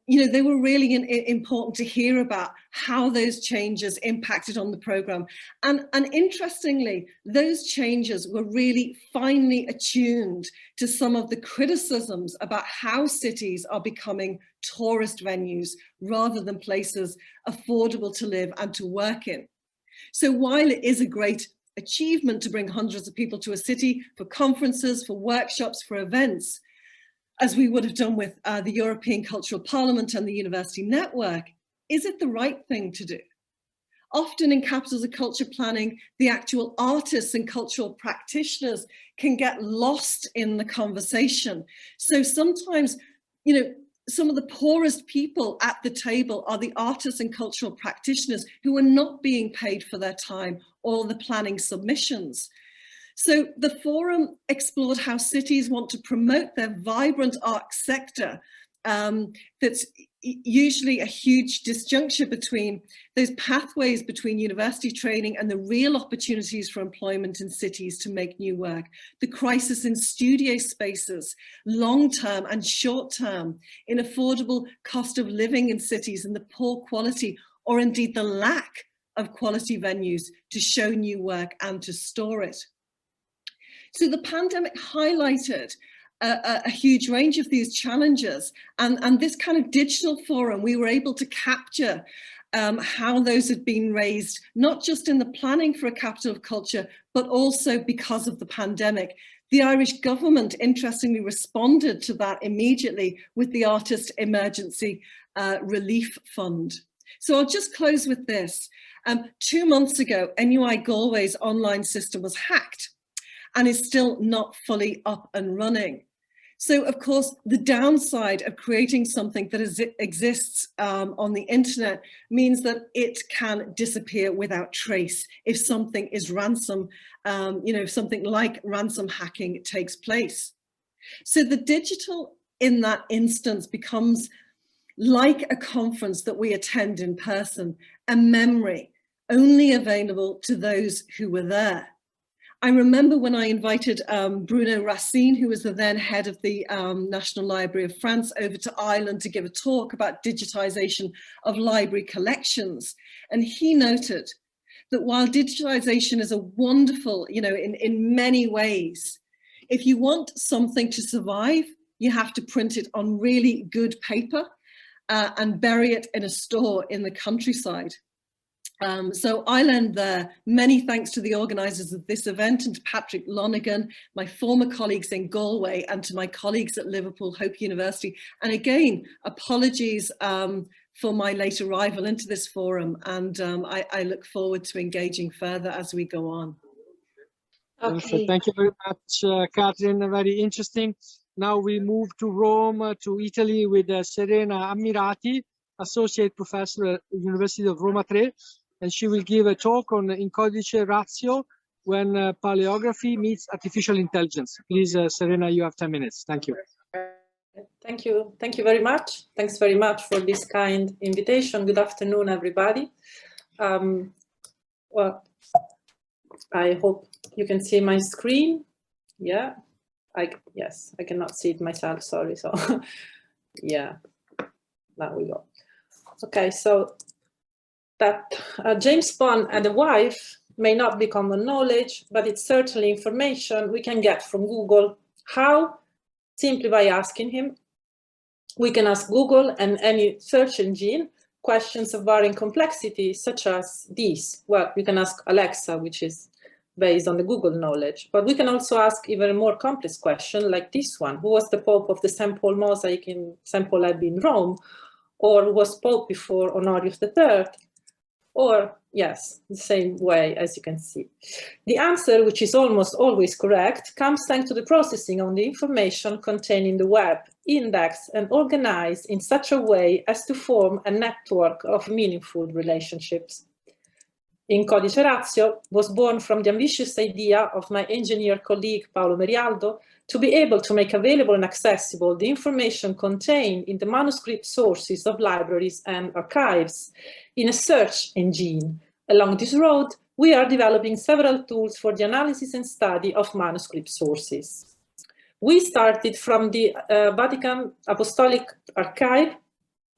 you know, they were really important to hear about how those changes impacted on the programme. And interestingly, those changes were really finely attuned to some of the criticisms about how cities are becoming tourist venues rather than places affordable to live and to work in. So while it is a great achievement to bring hundreds of people to a city for conferences, for workshops, for events, as we would have done with the European Cultural Parliament and the University Network, is it the right thing to do? Often in capitals of culture planning, the actual artists and cultural practitioners can get lost in the conversation. So sometimes, you know, some of the poorest people at the table are the artists and cultural practitioners who are not being paid for their time or the planning submissions. So the forum explored how cities want to promote their vibrant arts sector that's usually a huge disjuncture between those pathways between university training and the real opportunities for employment in cities to make new work, the crisis in studio spaces, long-term and short-term, in affordable cost of living in cities and the poor quality or indeed the lack of quality venues to show new work and to store it. So the pandemic highlighted a huge range of these challenges, and this kind of digital forum, we were able to capture how those had been raised, not just in the planning for a capital of culture, but also because of the pandemic. The Irish government, interestingly, responded to that immediately with the Artist Emergency Relief Fund. So I'll just close with this. 2 months ago, NUI Galway's online system was hacked and is still not fully up and running. So, of course, the downside of creating something that exists on the internet means that it can disappear without trace if something is ransom, if something like ransom hacking takes place. So the digital in that instance becomes like a conference that we attend in person, a memory only available to those who were there. I remember when I invited Bruno Racine, who was the then head of the National Library of France, over to Ireland to give a talk about digitization of library collections. And he noted that while digitization is a wonderful, in many ways, if you want something to survive, you have to print it on really good paper and bury it in a store in the countryside. So I'll end there. Many thanks to the organisers of this event and to Patrick Lonergan, my former colleagues in Galway, and to my colleagues at Liverpool Hope University. And again, apologies for my late arrival into this forum, and I look forward to engaging further as we go on. Okay. Thank you very much, Carrijn. Very interesting. Now we move to Rome, to Italy, with Serena Ammirati, Associate Professor at the University of Roma Tre, and she will give a talk on in CODICE RATIO, when paleography meets artificial intelligence. Please, Serena, you have 10 minutes. Thank you. Thank you. Thank you very much. Thanks very much for this kind invitation. Good afternoon, everybody. Well, I hope you can see my screen. Yeah, yes, I cannot see it myself, sorry. So yeah, now we go. Okay, so that James Bond and a wife may not be common knowledge, but it's certainly information we can get from Google. How? Simply by asking him. We can ask Google and any search engine questions of varying complexity, such as these. Well, you can ask Alexa, which is based on the Google knowledge, but we can also ask even a more complex question like this one. Who was the Pope of the St. Paul mosaic in St. Paul Abbey in Rome? Or who was Pope before Honorius III? Or, yes, the same way as you can see. The answer, which is almost always correct, comes thanks to the processing of the information contained in the web, indexed and organized in such a way as to form a network of meaningful relationships. In CODICE RATIO was born from the ambitious idea of my engineer colleague Paolo Merialdo to be able to make available and accessible the information contained in the manuscript sources of libraries and archives in a search engine. Along this road, we are developing several tools for the analysis and study of manuscript sources. We started from the Vatican Apostolic Archive,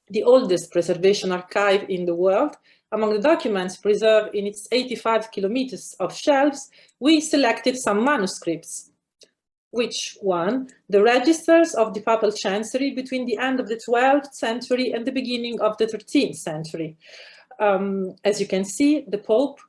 the oldest preservation archive in the world. Among the documents preserved in its 85 kilometers of shelves, we selected some manuscripts. Which one? The registers of the papal chancery between the end of the 12th century and the beginning of the 13th century. As you can see, the Pope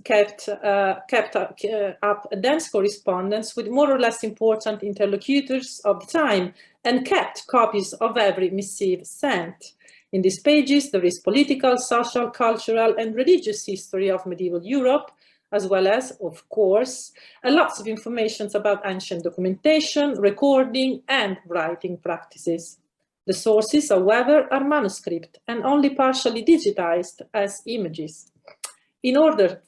kept up a dense correspondence with more or less important interlocutors of the time and kept copies of every missive sent. In these pages, there is political, social, cultural, and religious history of medieval Europe, as well as, of course, lots of information about ancient documentation, recording, and writing practices. The sources, however, are manuscript and only partially digitized as images. In order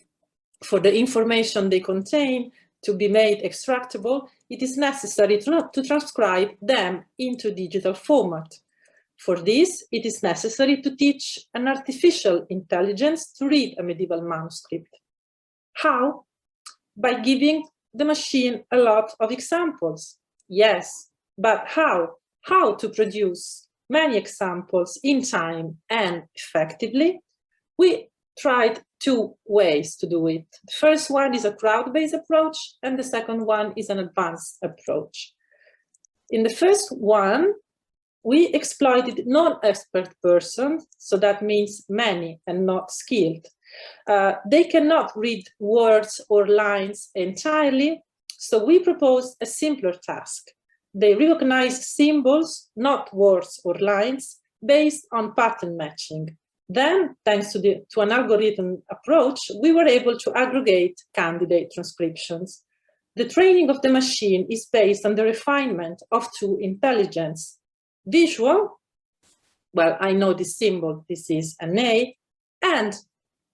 for the information they contain to be made extractable, it is necessary to transcribe them into digital format. For this, it is necessary to teach an artificial intelligence to read a medieval manuscript. How? By giving the machine a lot of examples. Yes, but how? How to produce many examples in time and effectively? We tried two ways to do it. The first one is a crowd-based approach, and the second one is an advanced approach. In the first one, we exploited non-expert persons, so that means many and not skilled. They cannot read words or lines entirely, so we proposed a simpler task. They recognize symbols, not words or lines, based on pattern matching. Then, thanks to an algorithm approach, we were able to aggregate candidate transcriptions. The training of the machine is based on the refinement of two intelligence. Visual, well, I know this symbol, this is an A, and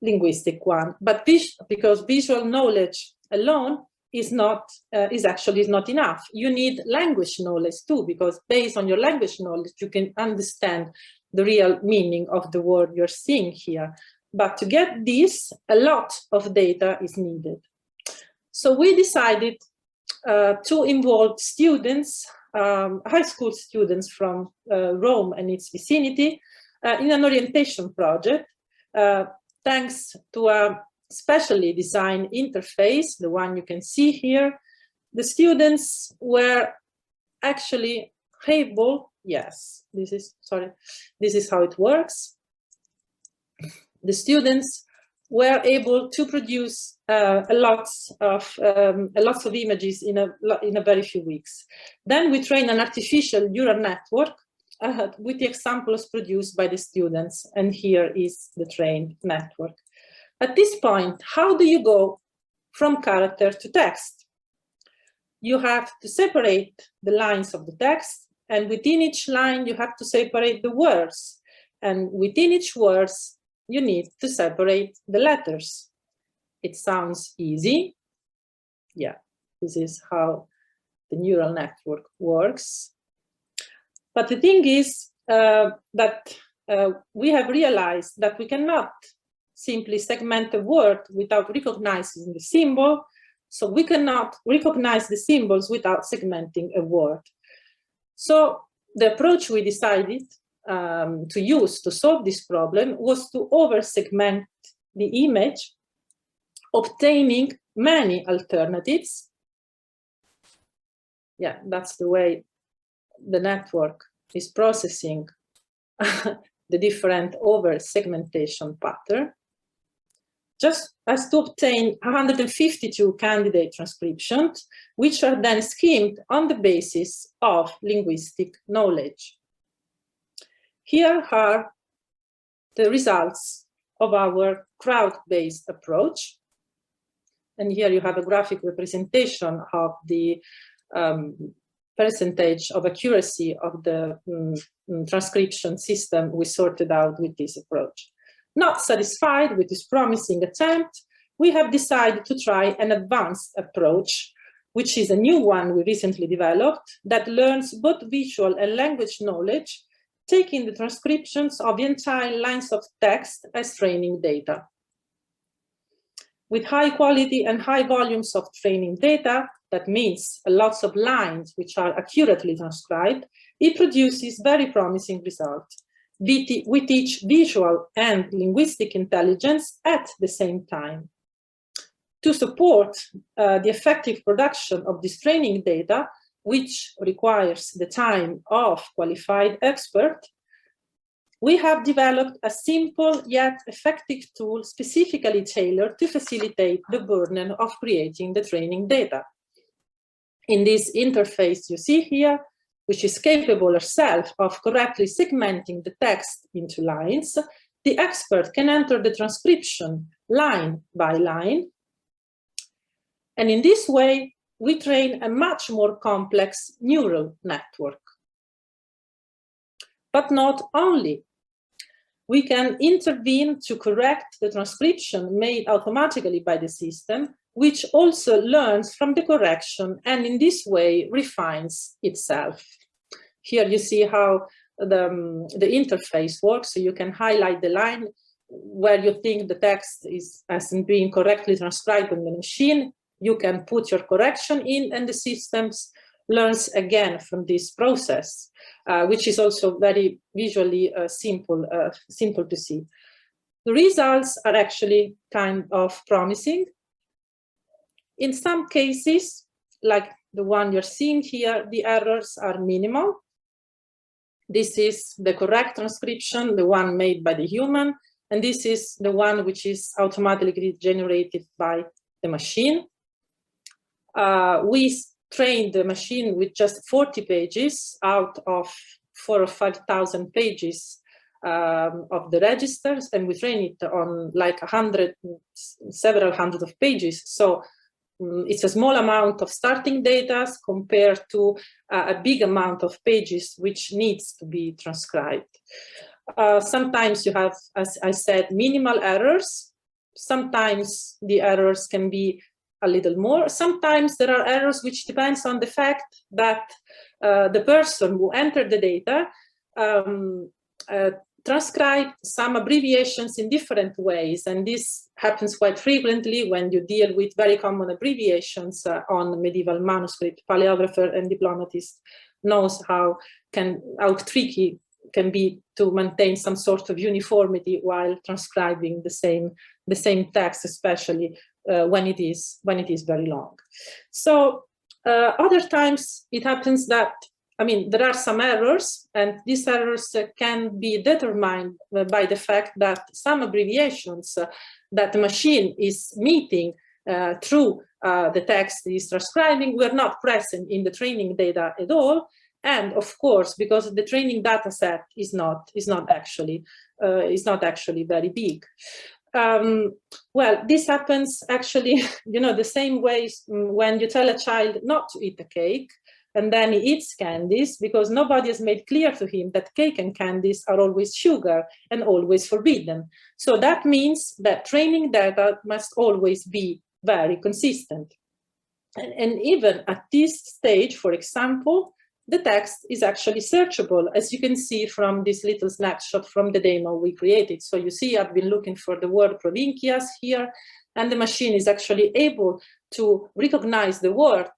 linguistic one, but because visual knowledge alone is actually not enough. You need language knowledge too, because based on your language knowledge, you can understand the real meaning of the word you're seeing here. But to get this, a lot of data is needed. So we decided to involve students, high school students from Rome and its vicinity in an orientation project, thanks to a specially designed interface, the one you can see here. The students were actually able, yes, this is how it works. The students were able to produce a lot of images in a very few weeks. Then we trained an artificial neural network with the examples produced by the students, and here is the trained network. At this point, how do you go from character to text? You have to separate the lines of the text, and within each line you have to separate the words, and within each words you need to separate the letters. It sounds easy. Yeah, this is how the neural network works. But the thing is that we have realized that we cannot simply segment a word without recognizing the symbol. So we cannot recognize the symbols without segmenting a word. So the approach we decided to use to solve this problem was to over-segment the image, obtaining many alternatives. Yeah, that's the way the network is processing the different over-segmentation pattern, just as to obtain 152 candidate transcriptions, which are then schemed on the basis of linguistic knowledge. Here are the results of our crowd-based approach. And here you have a graphic representation of the percentage of accuracy of the transcription system we sorted out with this approach. Not satisfied with this promising attempt, we have decided to try an advanced approach, which is a new one we recently developed that learns both visual and language knowledge, taking the transcriptions of the entire lines of text as training data. With high quality and high volumes of training data, that means lots of lines which are accurately transcribed, it produces very promising results. We teach visual and linguistic intelligence at the same time. To support the effective production of this training data, which requires the time of qualified expert, we have developed a simple yet effective tool specifically tailored to facilitate the burden of creating the training data. In this interface you see here, which is capable herself of correctly segmenting the text into lines, the expert can enter the transcription line by line. And in this way, we train a much more complex neural network. But not only. We can intervene to correct the transcription made automatically by the system, which also learns from the correction and in this way refines itself. Here you see how the interface works. So you can highlight the line where you think the text hasn't been correctly transcribed on the machine. You can put your correction in, and the systems learns again from this process, which is also very visually simple to see. The results are actually kind of promising. In some cases, like the one you're seeing here, the errors are minimal. This is the correct transcription, the one made by the human, and this is the one which is automatically generated by the machine. We trained the machine with just 40 pages out of 4,000 or 5,000 pages of the registers, and we train it on like several hundred of pages. So it's a small amount of starting data compared to a big amount of pages which needs to be transcribed. Sometimes you have, as I said, minimal errors. Sometimes the errors can be a little more. Sometimes there are errors which depends on the fact that the person who entered the data transcribed some abbreviations in different ways, and this happens quite frequently when you deal with very common abbreviations on medieval manuscript. Paleographer and diplomatist knows how tricky can be to maintain some sort of uniformity while transcribing the same text, especially when it is very long. So other times it happens that, I mean, there are some errors, and these errors can be determined by the fact that some abbreviations that the machine is meeting through the text it is transcribing were not present in the training data at all. And of course, because the training data set is not actually very big. Well, this happens actually, the same way when you tell a child not to eat a cake, and then he eats candies, because nobody has made clear to him that cake and candies are always sugar and always forbidden. So that means that training data must always be very consistent. And even at this stage, for example, the text is actually searchable, as you can see from this little snapshot from the demo we created. So you see, I've been looking for the word provincias here, and the machine is actually able to recognize the word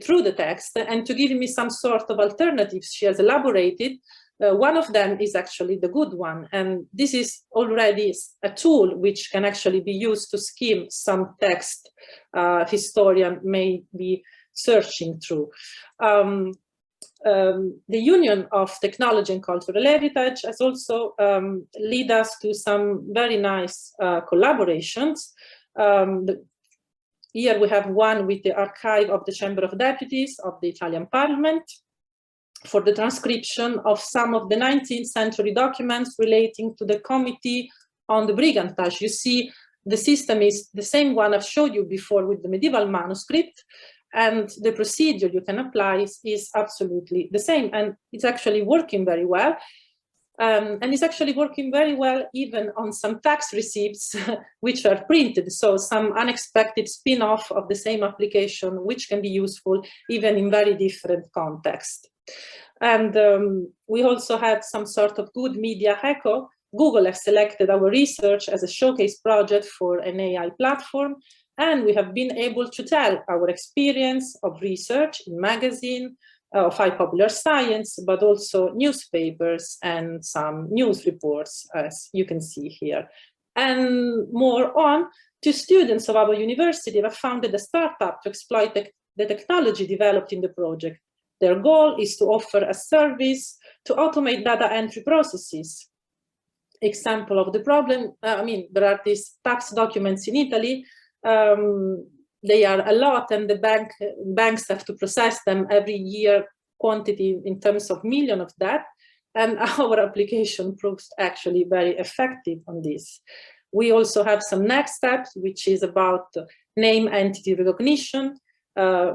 through the text and to give me some sort of alternatives she has elaborated. One of them is actually the good one, and this is already a tool which can actually be used to skim some text historian may be searching through. The Union of Technology and Cultural Heritage has also led us to some very nice collaborations. Here we have one with the archive of the Chamber of Deputies of the Italian Parliament for the transcription of some of the 19th century documents relating to the Committee on the Brigandage. You see, the system is the same one I've showed you before with the medieval manuscript, and the procedure you can apply is absolutely the same, and it's actually working very well. And it's actually working very well even on some tax receipts which are printed, so some unexpected spin-off of the same application which can be useful even in very different contexts. And we also had some sort of good media echo. Google has selected our research as a showcase project for an AI platform, and we have been able to tell our experience of research in magazine, of high popular science, but also newspapers and some news reports, as you can see here. And more on, two students of our university have founded a startup to exploit the technology developed in the project. Their goal is to offer a service to automate data entry processes. Example of the problem, I mean, there are these tax documents in Italy. They are a lot, and the banks have to process them every year, quantity in terms of million of that. And our application proves actually very effective on this. We also have some next steps, which is about name entity recognition,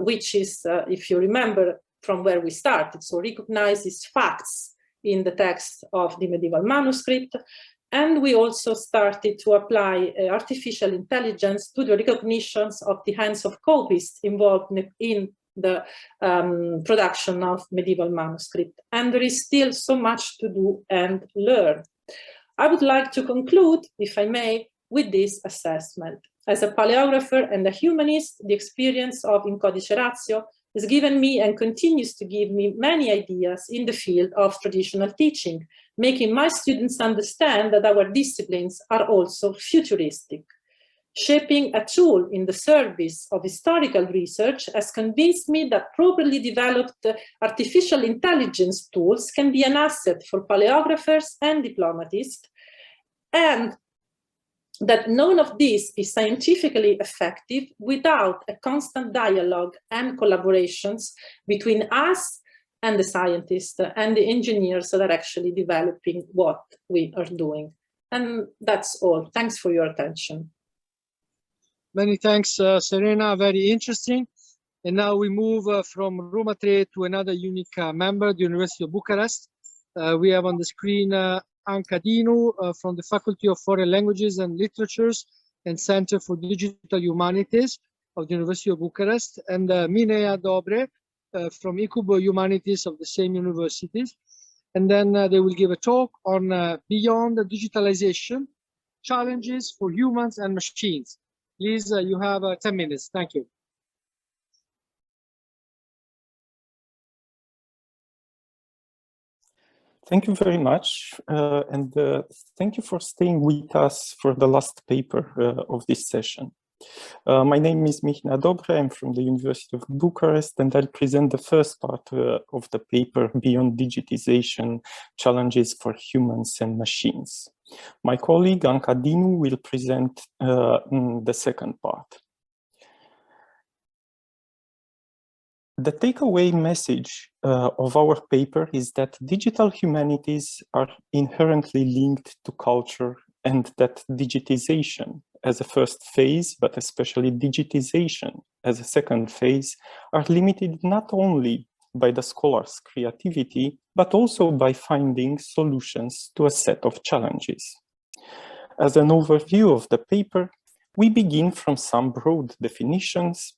which is, if you remember from where we started, so recognizes facts in the text of the medieval manuscript. And we also started to apply artificial intelligence to the recognitions of the hands of copists involved in the production of medieval manuscript. And there is still so much to do and learn. I would like to conclude, if I may, with this assessment. As a paleographer and a humanist, the experience of In Codice Ratio has given me and continues to give me many ideas in the field of traditional teaching, making my students understand that our disciplines are also futuristic. Shaping a tool in the service of historical research has convinced me that properly developed artificial intelligence tools can be an asset for paleographers and diplomatists, and that none of this is scientifically effective without a constant dialogue and collaborations between us and the scientists and the engineers that are actually developing what we are doing. And that's all. Thanks for your attention. Many thanks, Serena. Very interesting. And now we move from Roma Tre to another UNICA member, the University of Bucharest. We have on the screen Anca Dinu from the Faculty of Foreign Languages and Literatures and Center for Digital Humanities of the University of Bucharest, and Mihnea Dobre from ICUB-Humanities of the same universities. And then they will give a talk on Beyond Digitalization, Challenges for Humans and Machines. Please, you have 10 minutes. Thank you. Thank you very much, and thank you for staying with us for the last paper of this session. My name is Mihnea Dobre. I'm from the University of Bucharest, and I'll present the first part of the paper, Beyond Digitization, Challenges for Humans and Machines. My colleague, Anca Dinu, will present the second part. The takeaway message of our paper is that digital humanities are inherently linked to culture, and that digitization as a first phase, but especially digitization as a second phase, are limited not only by the scholar's creativity, but also by finding solutions to a set of challenges. As an overview of the paper, we begin from some broad definitions.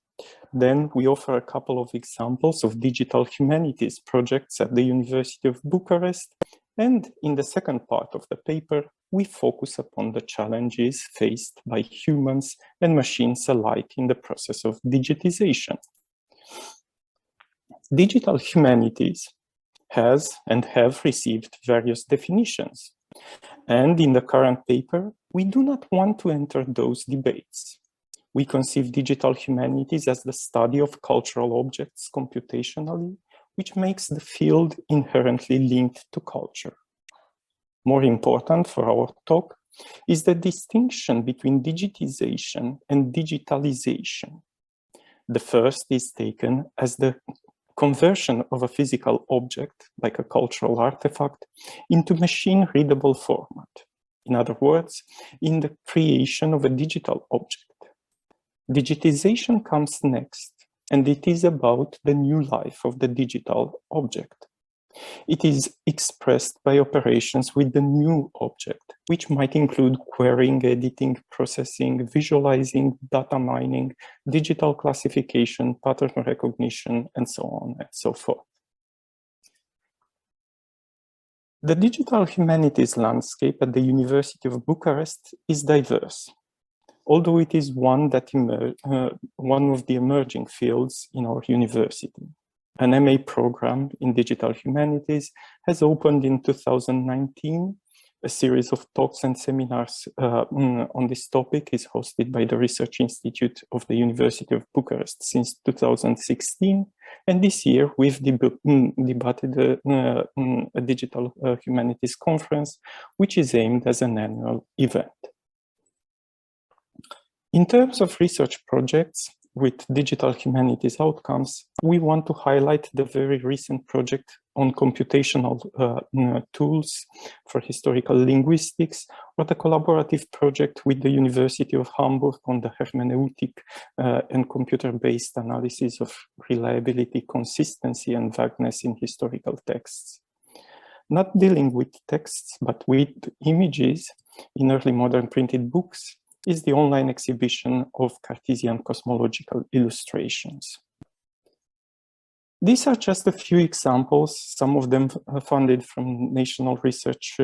Then we offer a couple of examples of digital humanities projects at the University of Bucharest. And in the second part of the paper, we focus upon the challenges faced by humans and machines alike in the process of digitization. Digital humanities has and have received various definitions. And in the current paper, we do not want to enter those debates. We conceive digital humanities as the study of cultural objects computationally, which makes the field inherently linked to culture. More important for our talk is the distinction between digitization and digitalization. The first is taken as the conversion of a physical object, like a cultural artifact, into machine-readable format. In other words, in the creation of a digital object. Digitization comes next, and it is about the new life of the digital object. It is expressed by operations with the new object, which might include querying, editing, processing, visualizing, data mining, digital classification, pattern recognition, and so on and so forth. The digital humanities landscape at the University of Bucharest is diverse, although it is one of the emerging fields in our university. An MA program in digital humanities has opened in 2019. A series of talks and seminars on this topic is hosted by the Research Institute of the University of Bucharest since 2016. And this year we've debated a digital humanities conference, which is aimed as an annual event. In terms of research projects with digital humanities outcomes, we want to highlight the very recent project on computational tools for historical linguistics, or the collaborative project with the University of Hamburg on the hermeneutic and computer-based analysis of reliability, consistency, and vagueness in historical texts. Not dealing with texts, but with images in early modern printed books, is the online exhibition of Cartesian cosmological illustrations. These are just a few examples, some of them funded from national research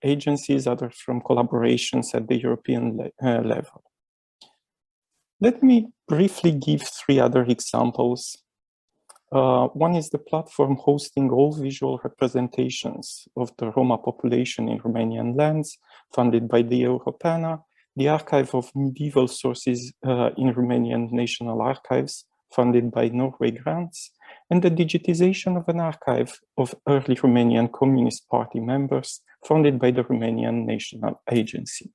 agencies, others from collaborations at the European level. Let me briefly give 3 other examples. One is the platform hosting all visual representations of the Roma population in Romanian lands, funded by the Europeana, the Archive of Medieval Sources in Romanian National Archives, funded by Norway grants, and the digitization of an archive of early Romanian Communist Party members, funded by the Romanian National Agency.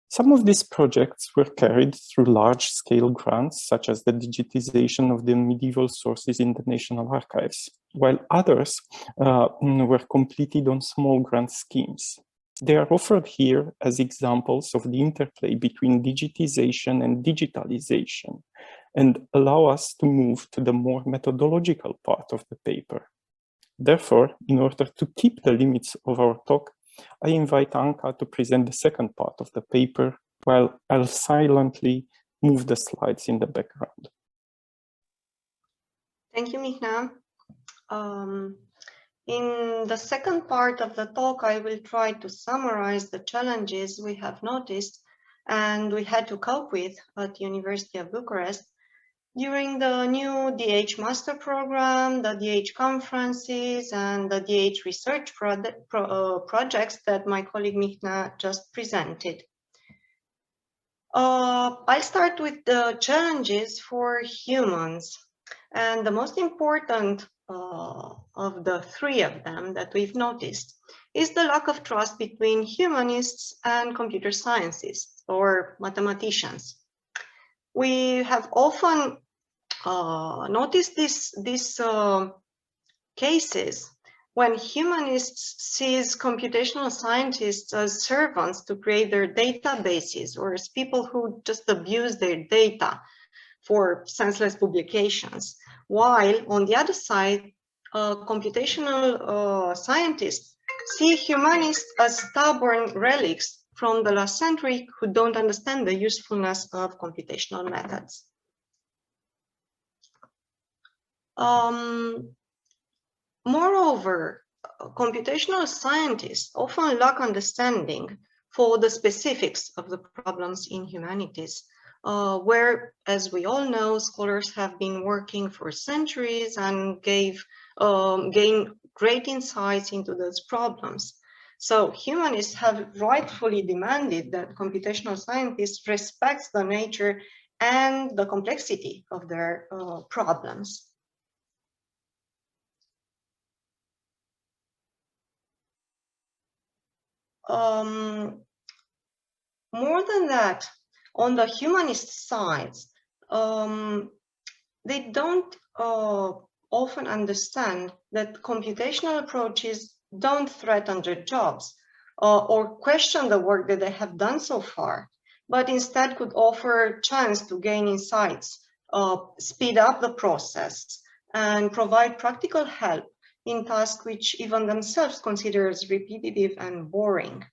Some of these projects were carried through large-scale grants, such as the digitization of the medieval sources in the National Archives, while others were completed on small grant schemes. They are offered here as examples of the interplay between digitization and digitalization, and allow us to move to the more methodological part of the paper. Therefore, in order to keep the limits of our talk, I invite Anca to present the second part of the paper, while I'll silently move the slides in the background. Thank you, Mihnea. In the second part of the talk, I will try to summarize the challenges we have noticed and we had to cope with at the University of Bucharest during the new DH Master Program, the DH conferences, and the DH research projects that my colleague Mihnea just presented. I'll start with the challenges for humans. And the most important of the 3 of them that we've noticed is the lack of trust between humanists and computer scientists or mathematicians. We have often noticed these cases when humanists sees computational scientists as servants to create their databases, or as people who just abuse their data for senseless publications, while on the other side, computational scientists see humanists as stubborn relics from the last century who don't understand the usefulness of computational methods. Moreover, computational scientists often lack understanding for the specifics of the problems in humanities, where, as we all know, scholars have been working for centuries and gain great insights into those problems. So humanists have rightfully demanded that computational scientists respect the nature and the complexity of their problems. More than that, on the humanist sides, they don't often understand that computational approaches don't threaten their jobs or question the work that they have done so far, but instead could offer a chance to gain insights, speed up the process, and provide practical help in tasks which even themselves consider as repetitive and boring.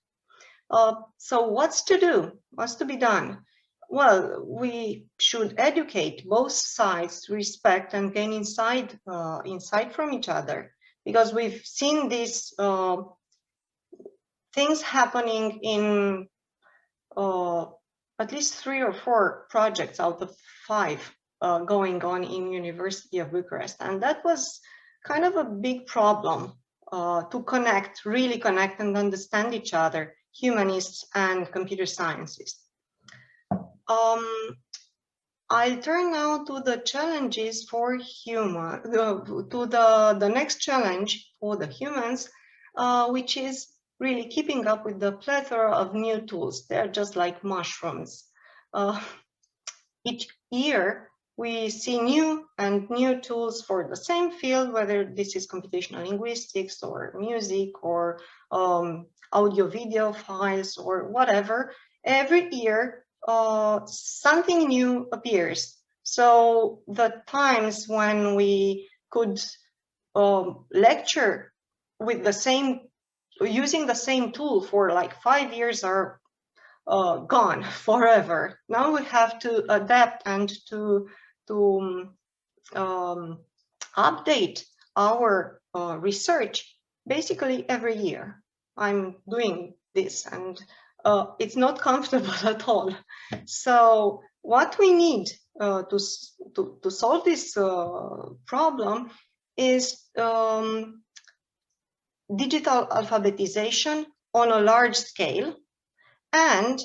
So what's to do? What's to be done? Well, we should educate both sides to respect and gain insight from each other, because we've seen these things happening in at least 3 or 4 projects out of 5 going on in University of Bucharest. And that was kind of a big problem to really connect and understand each other, humanists and computer scientists. I'll turn now to the challenges for the next challenge for the humans, which is really keeping up with the plethora of new tools. They're just like mushrooms. Each year, we see new tools for the same field, whether this is computational linguistics or music or audio-video files or whatever. Every year, something new appears. So the times when we could lecture with using the same tool for like 5 years are gone forever. Now we have to adapt and to to update our research basically every year. I'm doing this, and it's not comfortable at all. So what we need to solve this problem is digital alphabetization on a large scale, and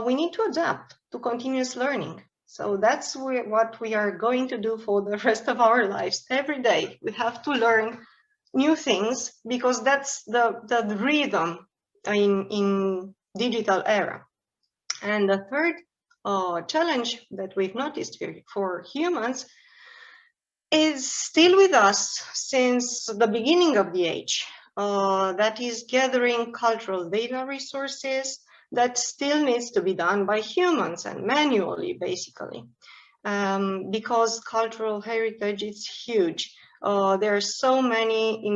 we need to adapt to continuous learning. So that's what we are going to do for the rest of our lives. Every day we have to learn new things, because that's the rhythm in digital era. And the third challenge that we've noticed for humans is still with us since the beginning of the age. That is gathering cultural data resources that still needs to be done by humans and manually, basically, because cultural heritage is huge. There are so many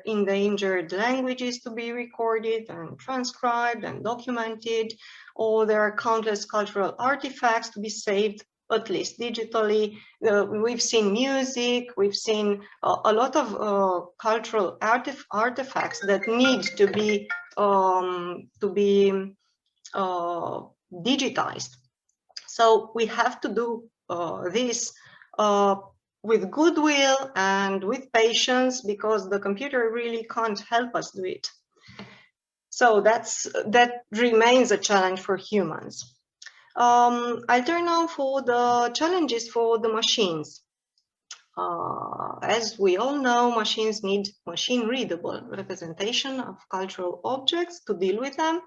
endangered languages to be recorded and transcribed and documented, or there are countless cultural artifacts to be saved, at least digitally. We've seen music, we've seen a lot of cultural artifacts that need to be digitized. So we have to do this with goodwill and with patience, because the computer really can't help us do it. So that remains a challenge for humans. I'll turn now for the challenges for the machines. As we all know, machines need machine-readable representation of cultural objects to deal with them.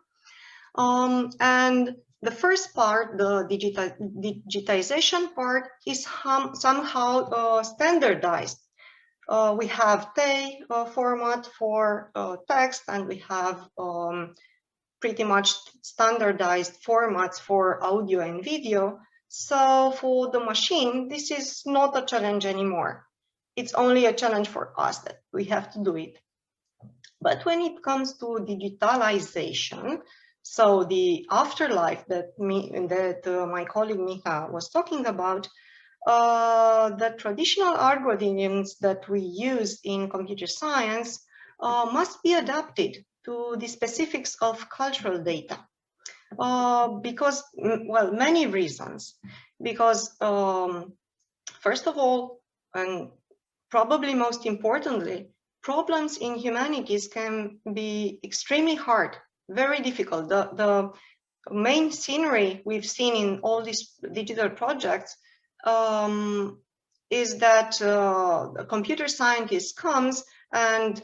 And the first part, the digitization part, is somehow standardized. We have TEI format for text, and we have pretty much standardized formats for audio and video. So for the machine, this is not a challenge anymore. It's only a challenge for us that we have to do it. But when it comes to digitalization, so the afterlife that my colleague Mihnea was talking about, the traditional algorithms that we use in computer science must be adapted to the specifics of cultural data, because, well, many reasons. Because first of all, and probably most importantly, problems in humanities can be extremely hard, very difficult. The main scenery we've seen in all these digital projects is that a computer scientist comes and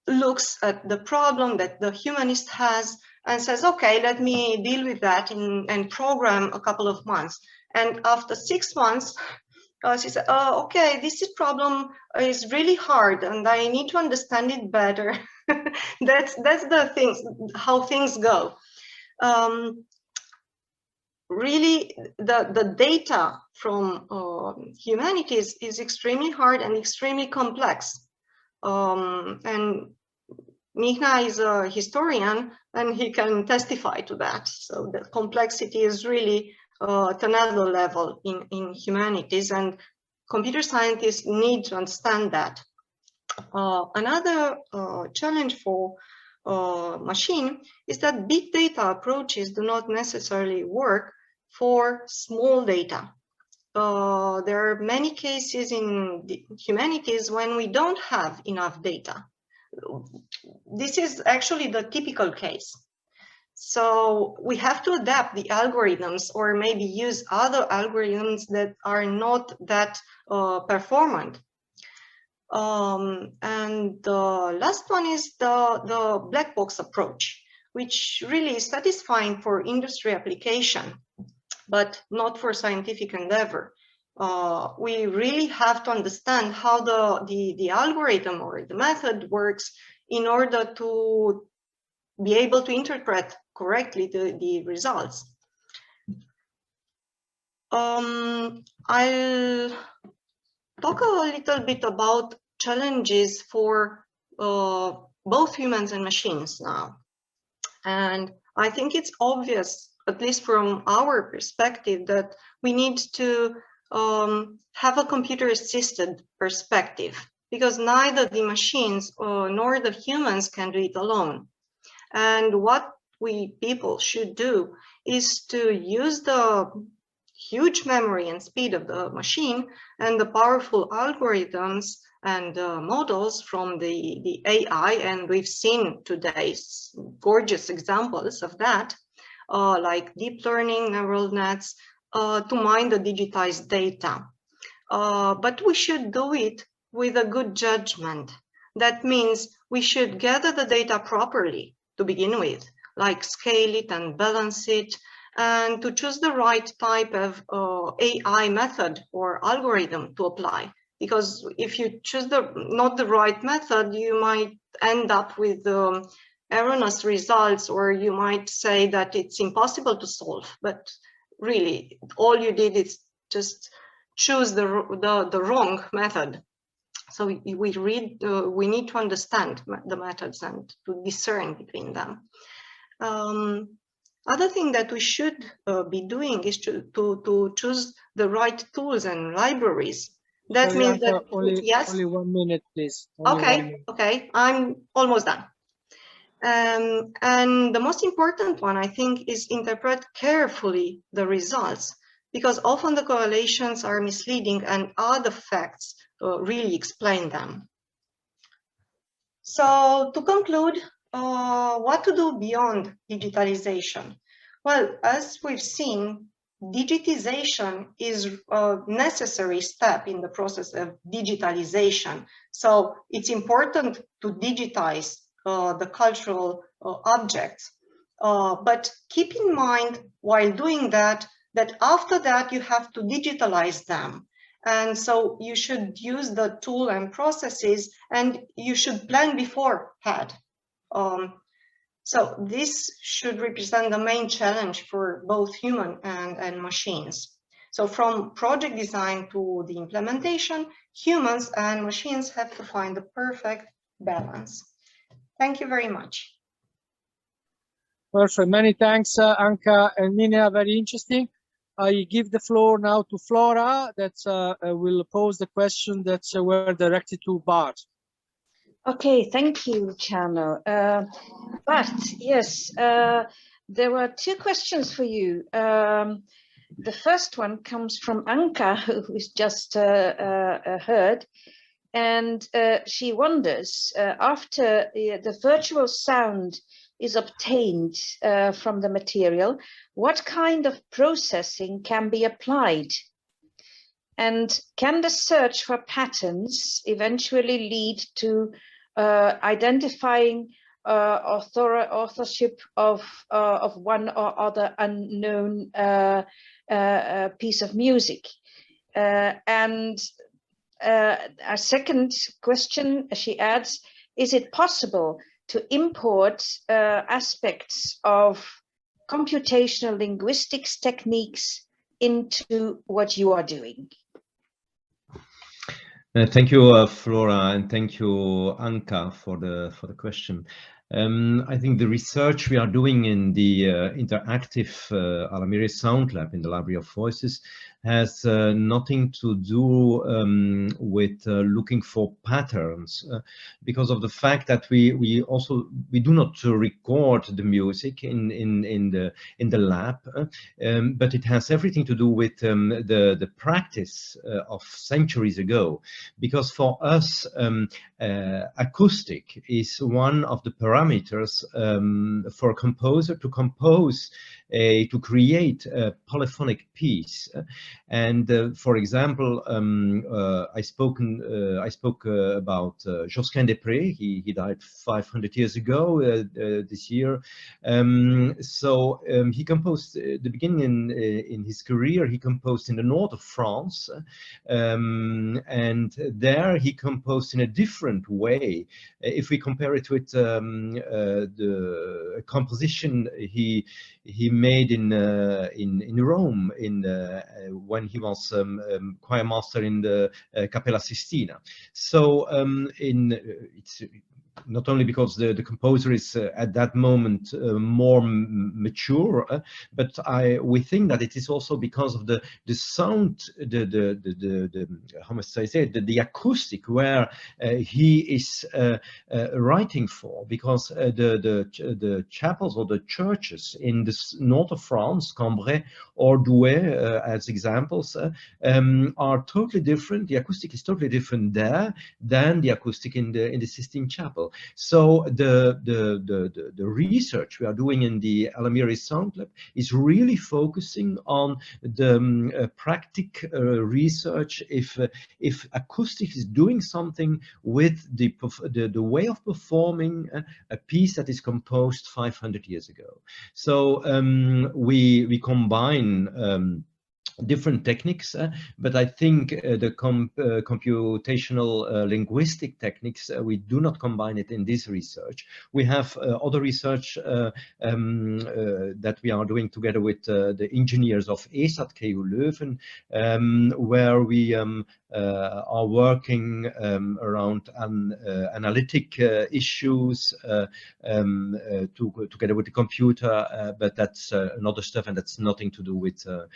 looks at the problem that the humanist has and says, okay, let me deal with that and program a couple of months. And after 6 months, she said, okay, this problem is really hard and I need to understand it better. That's the things, how things go. Really, the data from humanities is extremely hard and extremely complex. And Mihnea is a historian and he can testify to that. So the complexity is really at another level in humanities, and computer scientists need to understand that. Another challenge for machine is that big data approaches do not necessarily work for small data. There are many cases in the humanities when we don't have enough data. This is actually the typical case. So we have to adapt the algorithms or maybe use other algorithms that are not that performant. And the last one is the black box approach, which really is satisfying for industry application, but not for scientific endeavor. We really have to understand how the algorithm or the method works in order to be able to interpret correctly the results. I'll talk a little bit about challenges for both humans and machines now. And I think it's obvious, at least from our perspective, that we need to have a computer-assisted perspective, because neither the machines nor the humans can do it alone. And what we people should do is to use the huge memory and speed of the machine and the powerful algorithms and models from the AI, and we've seen today's gorgeous examples of that, like deep learning, neural nets, to mine the digitized data. But we should do it with a good judgment. That means we should gather the data properly to begin with, like scale it and balance it, and to choose the right type of AI method or algorithm to apply. Because if you choose not the right method, you might end up with erroneous results, or you might say that it's impossible to solve. But really, all you did is just choose the wrong method. So we need to understand the methods and to discern between them. Other thing that we should be doing is to choose the right tools and libraries. That means that, yes? Only 1 minute, please. Okay, I'm almost done. And the most important one, I think, is interpret carefully the results, because often the correlations are misleading and other facts really explain them. So to conclude, what to do beyond digitalization? Well, as we've seen, digitization is a necessary step in the process of digitalization. So it's important to digitize the cultural objects. But keep in mind while doing that, that after that you have to digitalize them. And so you should use the tool and processes, and you should plan beforehand. So this should represent the main challenge for both human and machines. So from project design to the implementation, humans and machines have to find the perfect balance. Thank you very much. Perfect. Many thanks, Anca and Mihnea. Very interesting. I give the floor now to Flora that will pose the question that were directed to Bart. Okay, thank you, Luciano. Bart, yes, there were two questions for you. The first one comes from Anca, who's just heard, and she wonders, after the virtual sound is obtained from the material, what kind of processing can be applied? And can the search for patterns eventually lead to identifying authorship of one or other unknown piece of music? And a second question, she adds, is it possible to import aspects of computational linguistics techniques into what you are doing? Thank you, Flora, and thank you, Anca, for the question. I think the research we are doing in the interactive Alamire Sound Lab in the Library of Voices has nothing to do with looking for patterns, because of the fact that we do not record the music in the lab, but it has everything to do with the practice of centuries ago. Because for us, acoustic is one of the parameters for a composer to compose to create a polyphonic piece. And for example, I spoke about Josquin des Prés. He died 500 years ago this year. So he composed the beginning in his career. He composed in the north of France, and there he composed in a different way. If we compare it with the composition he made in Rome when he was choir master in the Cappella Sistina. So not only because the composer is at that moment more mature, but we think that it is also because of the sound, how must I say it, the acoustic where he is writing for, because the chapels or the churches in the north of France, Cambrai or Douai, as examples, are totally different. The acoustic is totally different there than the acoustic in the Sistine Chapel. So the research we are doing in the Alamiri Sound Lab is really focusing on the practical research if acoustic is doing something with the way of performing a piece that is composed 500 years ago. So we combine different techniques, but I think the computational linguistic techniques, we do not combine it in this research. We have other research that we are doing together with the engineers of ESA at KU Leuven, where we are working around analytic issues together with the computer, but that's another stuff, and that's nothing to do with the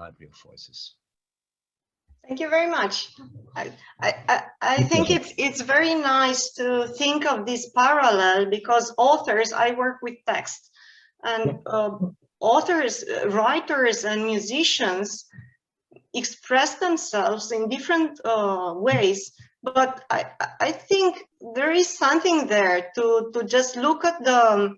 Library of Voices. Thank you very much. I think it's very nice to think of this parallel, because authors, I work with text, and authors, writers and musicians express themselves in different ways, but I think there is something there to just look at the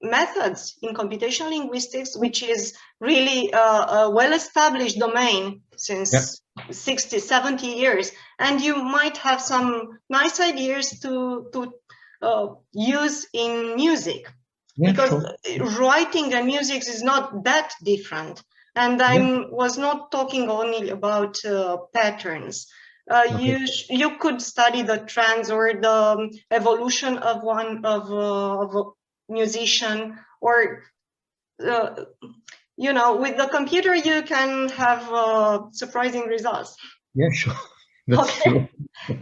methods in computational linguistics, which is really a well-established domain since 60, 70 years, and you might have some nice ideas to use in music, because writing and music is not that different. And I was not talking only about patterns. You could study the trends or the evolution of a musician, or you know, with the computer you can have surprising results. Yeah, sure. That's true.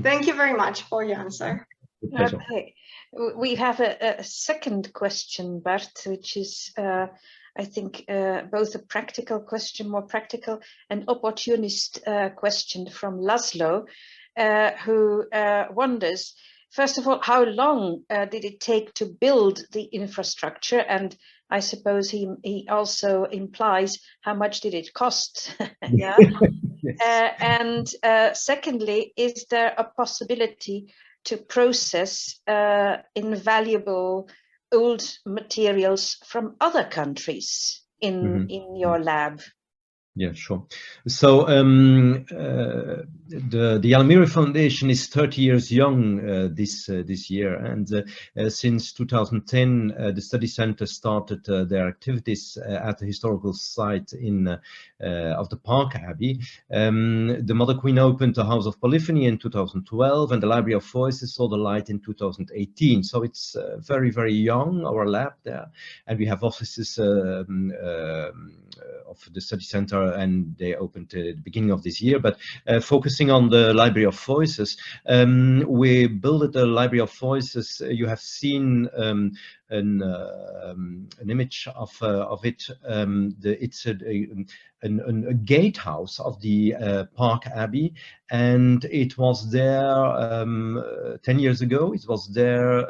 Thank you very much for your answer. Okay, we have a second question, Bart, which is I think both a practical question, more practical, and opportunist question from Laszlo, who wonders, first of all, how long did it take to build the infrastructure? And I suppose he also implies how much did it cost? Yeah. And secondly, is there a possibility to process invaluable old materials from other countries in your lab? Yeah, sure. So the Alamiri Foundation is 30 years young this year, and since 2010 the study center started their activities at the historical site of the Park Abbey. The Mother Queen opened the House of Polyphony in 2012, and the Library of Voices saw the light in 2018. So it's very, very young, our lab there, and we have offices of the study center, and they opened at the beginning of this year. But focusing on the Library of Voices, we built the Library of Voices. You have seen an image of it. It's a gatehouse of the Park Abbey, and it was there 10 years ago. It was there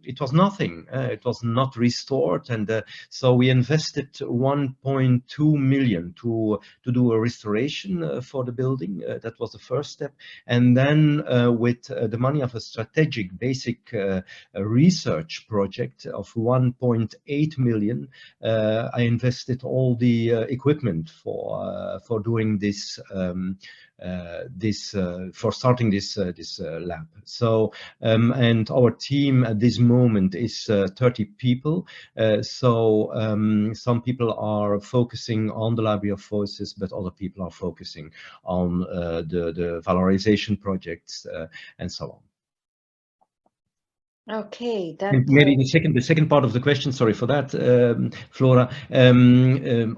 it was nothing. It was not restored, and so we invested 1.2 million to do a restoration for the building. That was the first step, and then with the money of a strategic basic research project of 1.8 million, I invested all the equipment for doing this. For starting this lab. So and our team at this moment is 30 people. So some people are focusing on the Library of Voices, but other people are focusing on the valorization projects and so on. Okay, that And maybe the second part of the question, sorry for that, Flora.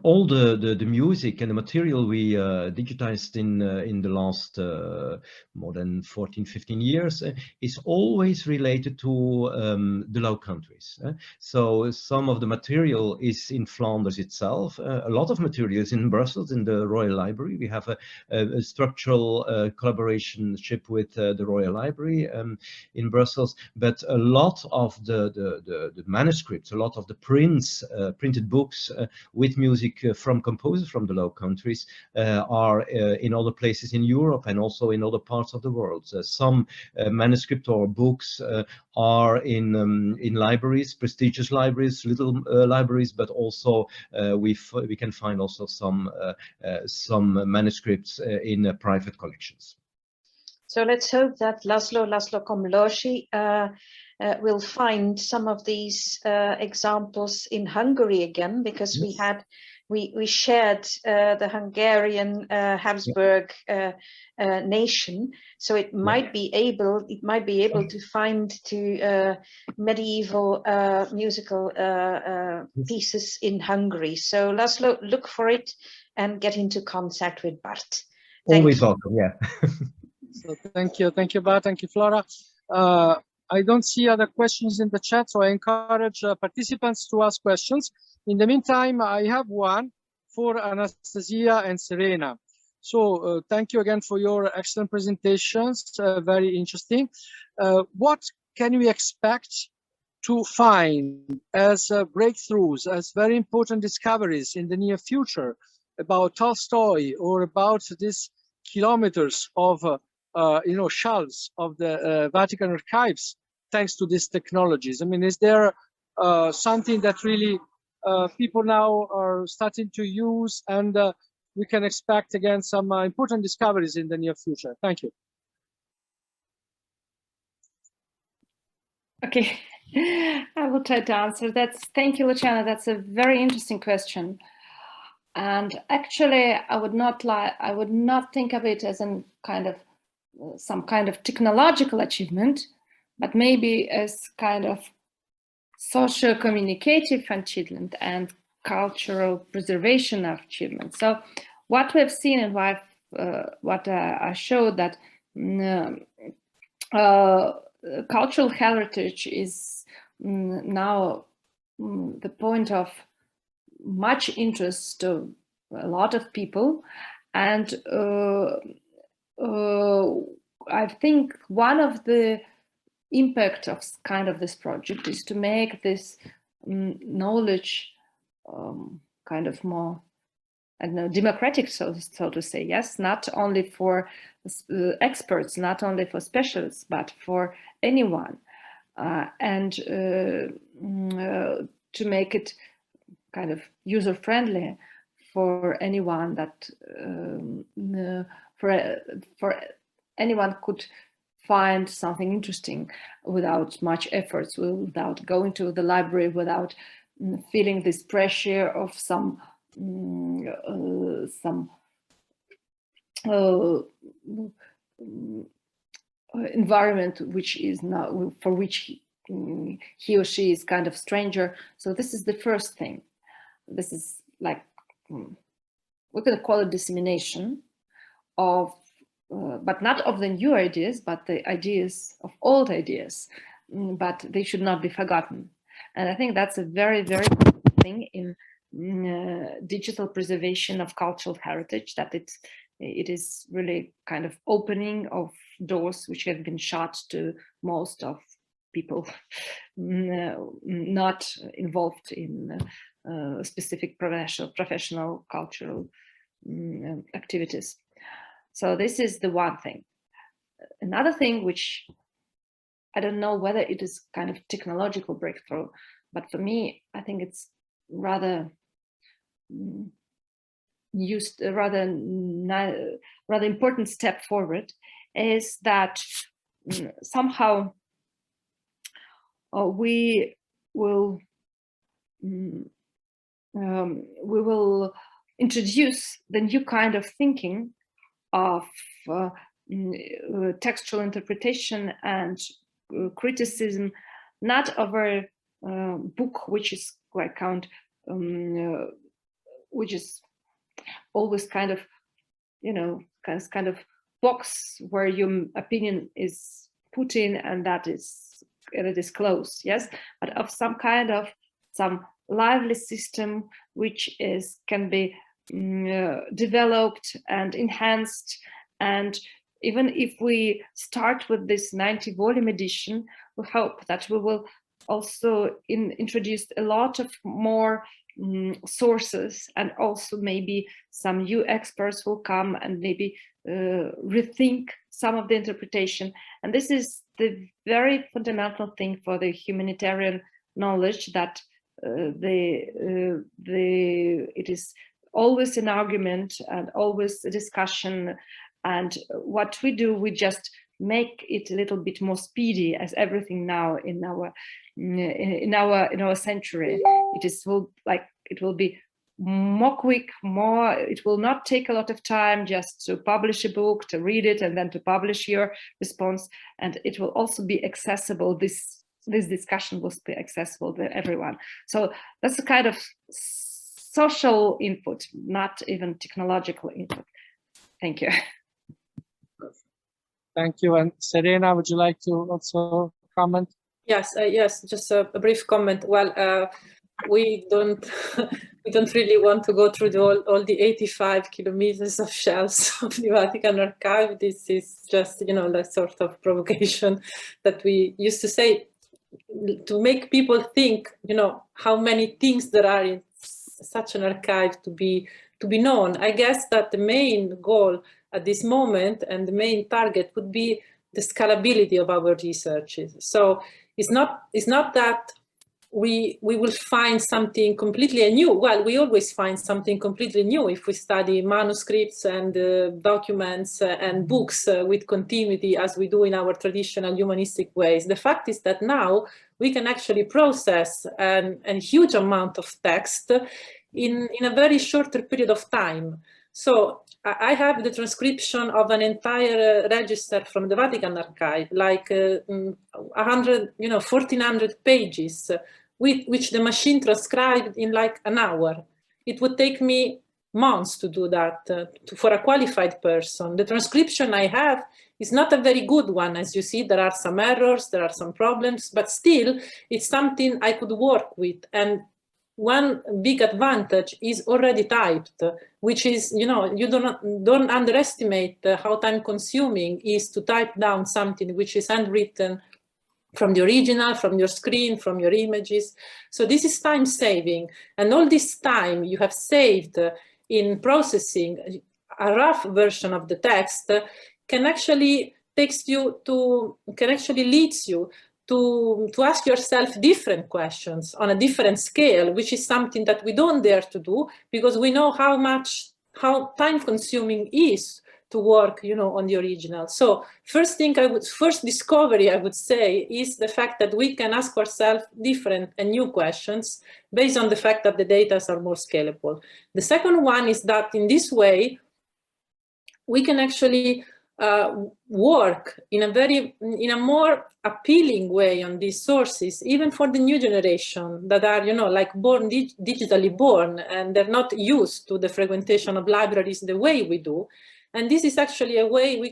All the music and the material we digitized in the last more than 14-15 years is always related to the Low Countries. So some of the material is in Flanders itself. A lot of material is in Brussels in the Royal Library. We have a structural collaboration with the Royal Library in Brussels, but a lot of the manuscripts, a lot of the printed books with music from composers from the Low Countries are in other places in Europe and also in other parts of the world. Some manuscript or books are in libraries, prestigious libraries, little libraries, but also we can find also some manuscripts in private collections. So let's hope that Laszlo Komlósi will find some of these examples in Hungary again, because yes, we shared the Hungarian Habsburg nation, so it might be able to find medieval musical pieces in Hungary. So Laszlo, look for it and get into contact with Bart. Always welcome, yeah. So thank you, Bart, thank you, Flora. I don't see other questions in the chat, so I encourage participants to ask questions. In the meantime, I have one for Anastasia and Serena. So thank you again for your excellent presentations, very interesting. What can we expect to find as breakthroughs, as very important discoveries in the near future about Tolstoy, or about these kilometers of shelves of the Vatican archives, thanks to these technologies? I mean, is there something that really people now are starting to use, and we can expect again some important discoveries in the near future? Thank you. Okay, I will try to answer that. Thank you, Luciano. That's a very interesting question. And actually, I would not think of it as some kind of technological achievement, but maybe as kind of social communicative achievement and cultural preservation of achievement. So what we've seen and what I showed, that cultural heritage is now the point of much interest to a lot of people, and I think one of the impact of this project is to make this knowledge kind of more, I don't know, democratic, so to say. Yes, not only for experts, not only for specialists, but for anyone, and to make it kind of user-friendly for anyone, that for anyone could find something interesting without much efforts, without going to the library, without feeling this pressure of some environment which is not, for which he or she is kind of stranger. So this is the first thing. This is like, we're going to call it dissemination of, but not of the new ideas, but the ideas of old ideas, but they should not be forgotten. And I think that's a very, very important thing in digital preservation of cultural heritage, that it is really kind of opening of doors which have been shut to most of people not involved in specific professional cultural activities. So this is the one thing. Another thing, which I don't know whether it is kind of technological breakthrough, but for me, I think it's rather rather important step forward, is that somehow we will introduce the new kind of thinking of textual interpretation and criticism not over book, which is quite which is always kind of, you know, kind of box where your opinion is put in, and it is closed, yes, but of some kind of some lively system which can be developed and enhanced. And even if we start with this 90-volume edition, we hope that we will also introduce a lot of more sources, and also maybe some new experts will come and maybe rethink some of the interpretation. And this is the very fundamental thing for the humanitarian knowledge, that it is always an argument and always a discussion. And what we do, we just make it a little bit more speedy, as everything now in our century. It will be more quick, it will not take a lot of time just to publish a book, to read it, and then to publish your response. And it will also be accessible. This discussion will be accessible to everyone. So that's a kind of social input, not even technological input. Thank you. Thank you. And Serena, would you like to also comment? Yes, yes, just a brief comment. Well, we don't really want to go through all the 85 kilometers of shelves of the Vatican archive. This is just, you know, that sort of provocation that we used to say to make people think, you know, how many things there are in such an archive to be known. I guess that the main goal at this moment and the main target would be the scalability of our researches. So it's not that we will find something completely new. Well, we always find something completely new if we study manuscripts and documents and books with continuity, as we do in our traditional humanistic ways. The fact is that now we can actually process a huge amount of text in a very shorter period of time. So I have the transcription of an entire register from the Vatican archive, like 1,400 pages, which the machine transcribed in like an hour. It would take me months to do that for a qualified person. The transcription I have is not a very good one. As you see, there are some errors, there are some problems, but still it's something I could work with. And one big advantage is already typed, which is, you know, you don't underestimate how time consuming is to type down something which is handwritten from the original, from your screen, from your images. So this is time saving. And all this time you have saved in processing a rough version of the text can actually leads you to ask yourself different questions on a different scale, which is something that we don't dare to do because we know how time consuming is to work, you know, on the original. So first discovery I would say is the fact that we can ask ourselves different and new questions based on the fact that the data are more scalable. The second one is that in this way we can actually work in a more appealing way on these sources, even for the new generation that are, you know, like digitally born, and they're not used to the frequentation of libraries the way we do. And this is actually a way we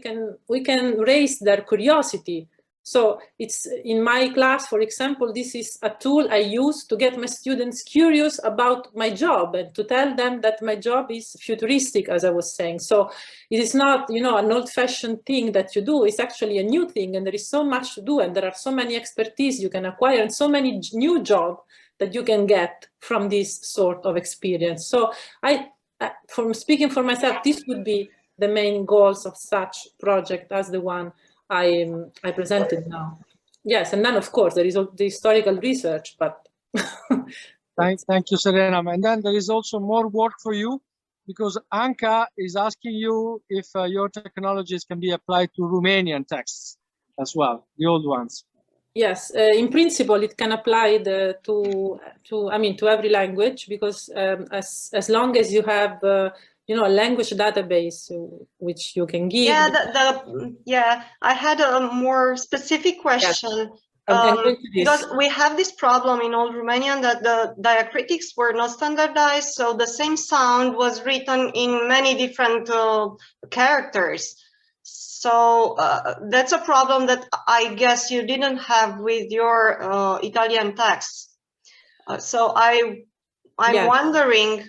can raise their curiosity. So it's in my class, for example, this is a tool I use to get my students curious about my job and to tell them that my job is futuristic, as I was saying. So it is not, you know, an old-fashioned thing that you do. It's actually a new thing, and there is so much to do, and there are so many expertise you can acquire and so many new jobs that you can get from this sort of experience. So from speaking for myself, this would be the main goals of such project as the one I presented now. Yes, and then of course there is the historical research, but thank you, Serena. And then there is also more work for you, because Anca is asking you if your technologies can be applied to Romanian texts as well, the old ones. Yes, in principle it can apply to every language, because as long as you have you know, a language database which you can give. Yeah, I had a more specific question. Yes. because we have this problem in Old Romanian that the diacritics were not standardized, so the same sound was written in many different characters. So that's a problem that I guess you didn't have with your Italian text. So I'm wondering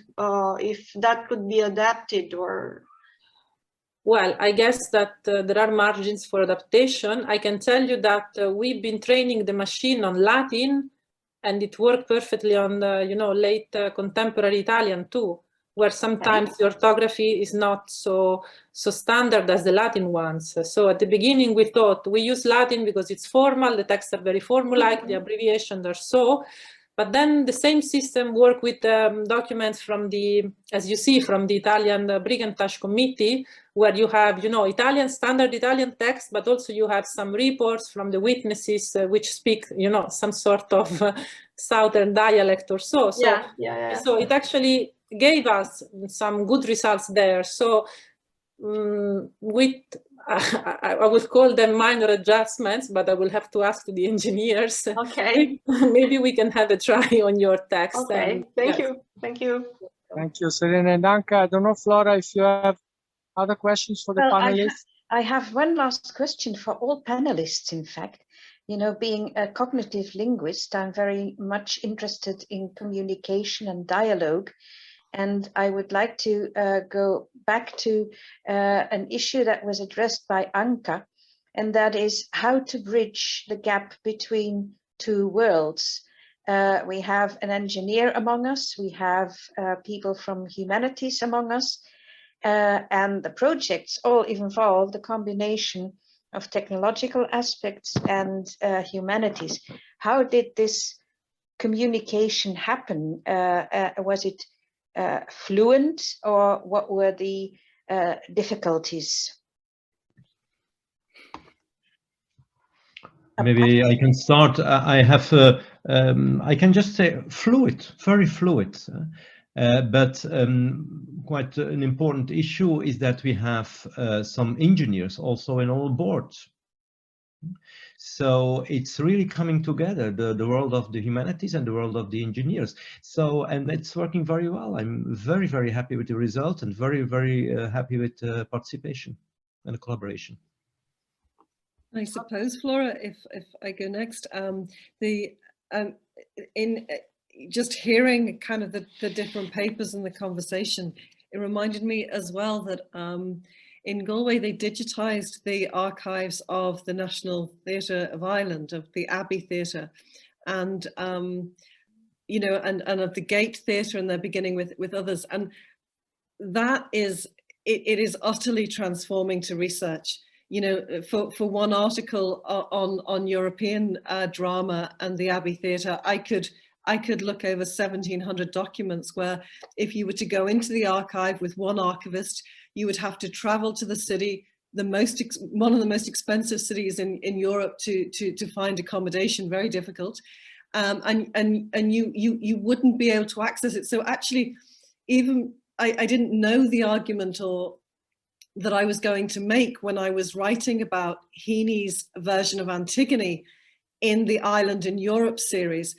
if that could be adapted or... Well, I guess that there are margins for adaptation. I can tell you that we've been training the machine on Latin, and it worked perfectly on the, late contemporary Italian too, where sometimes the orthography is not so standard as the Latin ones. So at the beginning we thought we use Latin because it's formal, the texts are very formulaic, the abbreviations are so. But then the same system worked with documents from the, as you see, from the Italian Brigantage Committee, where you have, Italian, standard Italian text, but also you have some reports from the witnesses which speak, some sort of southern dialect or so. So it actually gave us some good results there. So with, I would call them minor adjustments, but I will have to ask to the engineers. Okay. Maybe we can have a try on your text. Okay, thank you. Thank you. Thank you, Serena and Anca. I don't know, Flora, if you have other questions for the panelists. I have one last question for all panelists, in fact. Being a cognitive linguist, I'm very much interested in communication and dialogue. And I would like to go back to an issue that was addressed by Anca, and that is how to bridge the gap between two worlds. We have an engineer among us, we have people from humanities among us, and the projects all involve the combination of technological aspects and humanities. How did this communication happen? Was it fluent, or what were the difficulties? Maybe I can start. I have, I can just say fluid, very fluid. But quite an important issue is that we have some engineers also in all boards. So it's really coming together, the world of the humanities and the world of the engineers. So, and it's working very well. I'm very, very happy with the result and very, very happy with participation and collaboration. I suppose, Flora, if I go next, in just hearing kind of the different papers and the conversation, it reminded me as well that in Galway, they digitized the archives of the National Theatre of Ireland, of the Abbey Theatre, and and of the Gate Theatre, and they're beginning with others. And that is, it is utterly transforming to research. For one article on European drama and the Abbey Theatre, I could look over 1,700 documents where if you were to go into the archive with one archivist, you would have to travel to the city, one of the most expensive cities in Europe to find accommodation, very difficult. And you wouldn't be able to access it. So actually, even I didn't know the argument that I was going to make when I was writing about Heaney's version of Antigone in the Ireland in Europe series.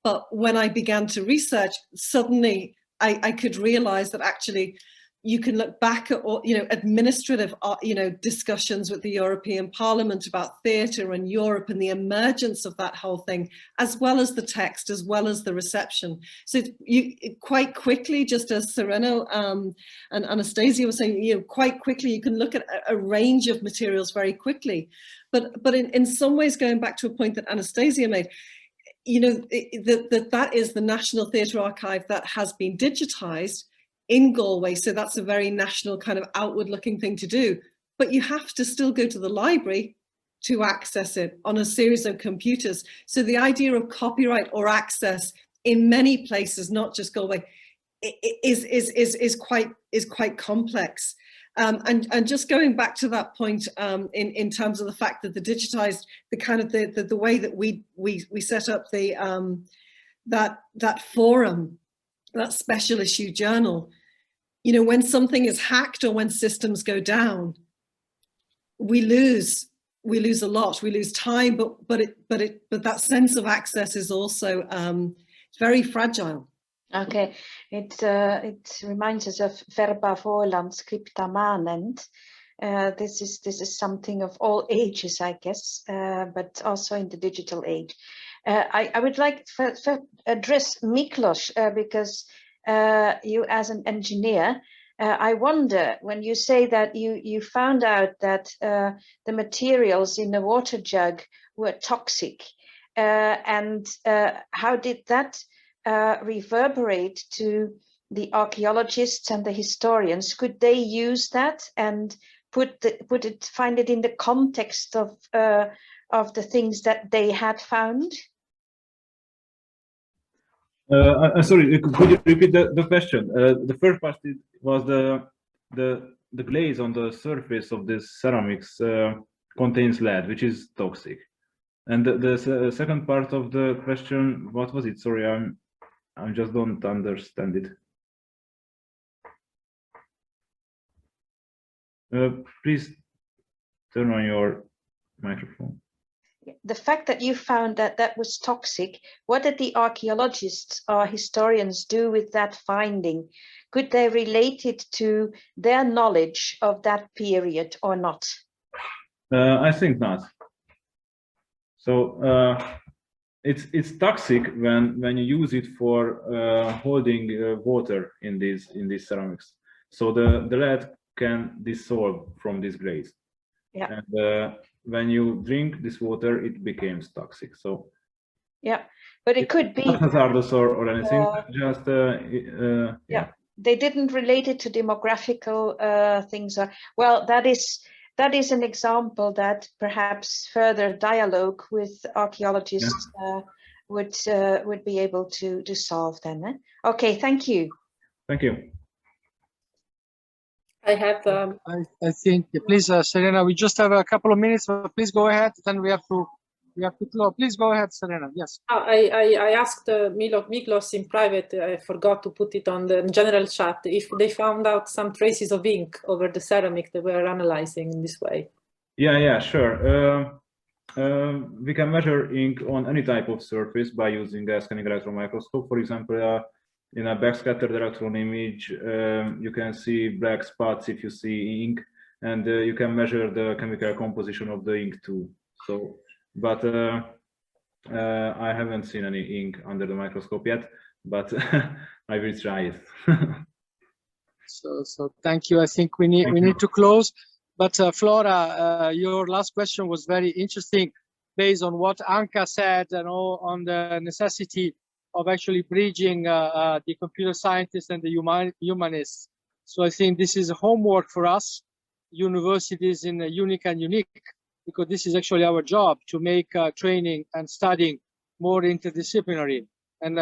But when I began to research, suddenly I could realize that actually you can look back at, administrative, discussions with the European Parliament about theatre and Europe and the emergence of that whole thing, as well as the text, as well as the reception. So you quite quickly, just as Serena and Anastasia were saying, quite quickly you can look at a range of materials very quickly. But in some ways, going back to a point that Anastasia made, that is the National Theatre Archive that has been digitized in Galway. So that's a very national kind of outward looking thing to do. But you have to still go to the library to access it on a series of computers. So the idea of copyright or access in many places, not just Galway, is quite complex. And just going back to that point in terms of the fact that the digitized, the way that we set up the that forum, that special issue journal, when something is hacked or when systems go down, we lose we lose a lot. We lose time, but that sense of access is also very fragile. Okay, it reminds us of verba volant scripta manent. This is something of all ages, I guess, but also in the digital age. I would like to address Miklós, because you as an engineer, I wonder, when you say that you found out that the materials in the water jug were toxic, and how did that reverberate to the archaeologists and the historians? Could they use that and find it in the context of the things that they had found? Sorry, could you repeat the question? The first part was the glaze on the surface of this ceramics contains lead, which is toxic. And the second part of the question, what was it? Sorry, I just don't understand it. Please turn on your microphone. The fact that you found that was toxic, what did the archaeologists or historians do with that finding? Could they relate it to their knowledge of that period or not? I think not. So it's toxic when you use it for holding water in these ceramics. So the lead can dissolve from this glaze. Yeah. And when you drink this water, it becomes toxic. So yeah, but it could be not hazardous or anything. Just yeah. They didn't relate it to demographical things. Well, that is an example that perhaps further dialogue with archaeologists would be able to solve then. Eh? Okay, thank you. Thank you. I have. I think, please, Serena. We just have a couple of minutes, but please go ahead. Then we have to close. Please go ahead, Serena. Yes. I asked Miklós in private. I forgot to put it on the general chat. If they found out some traces of ink over the ceramic they were analyzing in this way. Yeah, sure. We can measure ink on any type of surface by using a scanning electron microscope. For example, in a backscattered electron image, you can see black spots if you see ink, and you can measure the chemical composition of the ink too. So, but I haven't seen any ink under the microscope yet, but I will try it. So thank you. I think we need to close. But Flora, your last question was very interesting, based on what Anca said, and on the necessity of actually bridging the computer scientists and the humanists. So I think this is homework for us, universities in UNICA and UNeECC, because this is actually our job, to make training and studying more interdisciplinary, and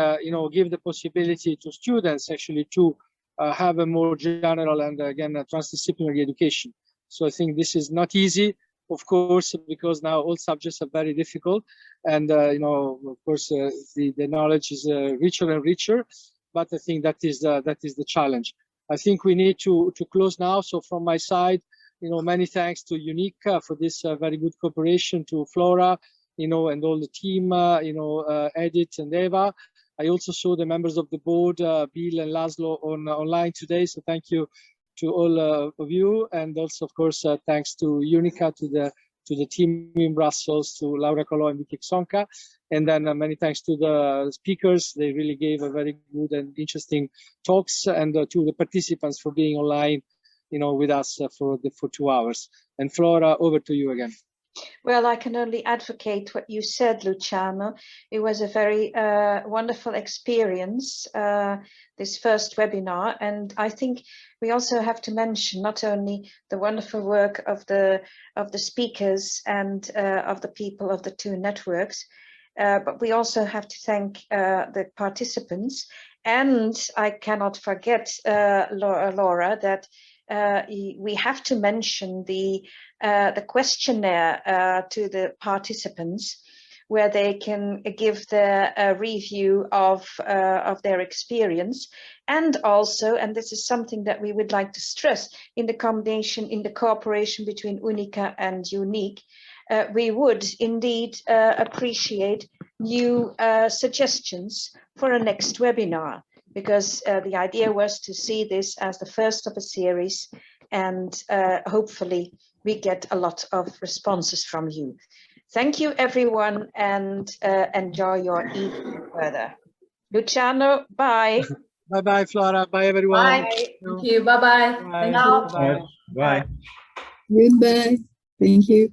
give the possibility to students actually to have a more general and again transdisciplinary education. So I think this is not easy, of course, because now all subjects are very difficult, and of course the knowledge is richer and richer. But I think that is the challenge. I think we need to close now. So from my side, many thanks to UNeECC for this very good cooperation, to Flora, and all the team, Edith and Eva. I also saw the members of the board, Bill and Laszlo, online today. So thank you to all of you, and also, of course, thanks to UNICA, to the team in Brussels, to Laura Colò and Vicky Xonka, and then many thanks to the speakers. They really gave a very good and interesting talks, and to the participants for being online, with us for 2 hours. And Flora, over to you again. Well, I can only advocate what you said, Luciano. It was a very wonderful experience, this first webinar. And I think we also have to mention not only the wonderful work of the speakers and of the people of the two networks, but we also have to thank the participants. And I cannot forget, Laura, that we have to mention the questionnaire to the participants, where they can give their review of their experience. And also, and this is something that we would like to stress, in the cooperation between UNICA and UNeECC, we would indeed appreciate new suggestions for a next webinar, because the idea was to see this as the first of a series, and hopefully we get a lot of responses from you. Thank you, everyone, and enjoy your evening further. Luciano, bye. Bye-bye, Flora. Bye, everyone. Bye. Thank you. Bye-bye. Thank you. Bye. Goodbye. Thank you.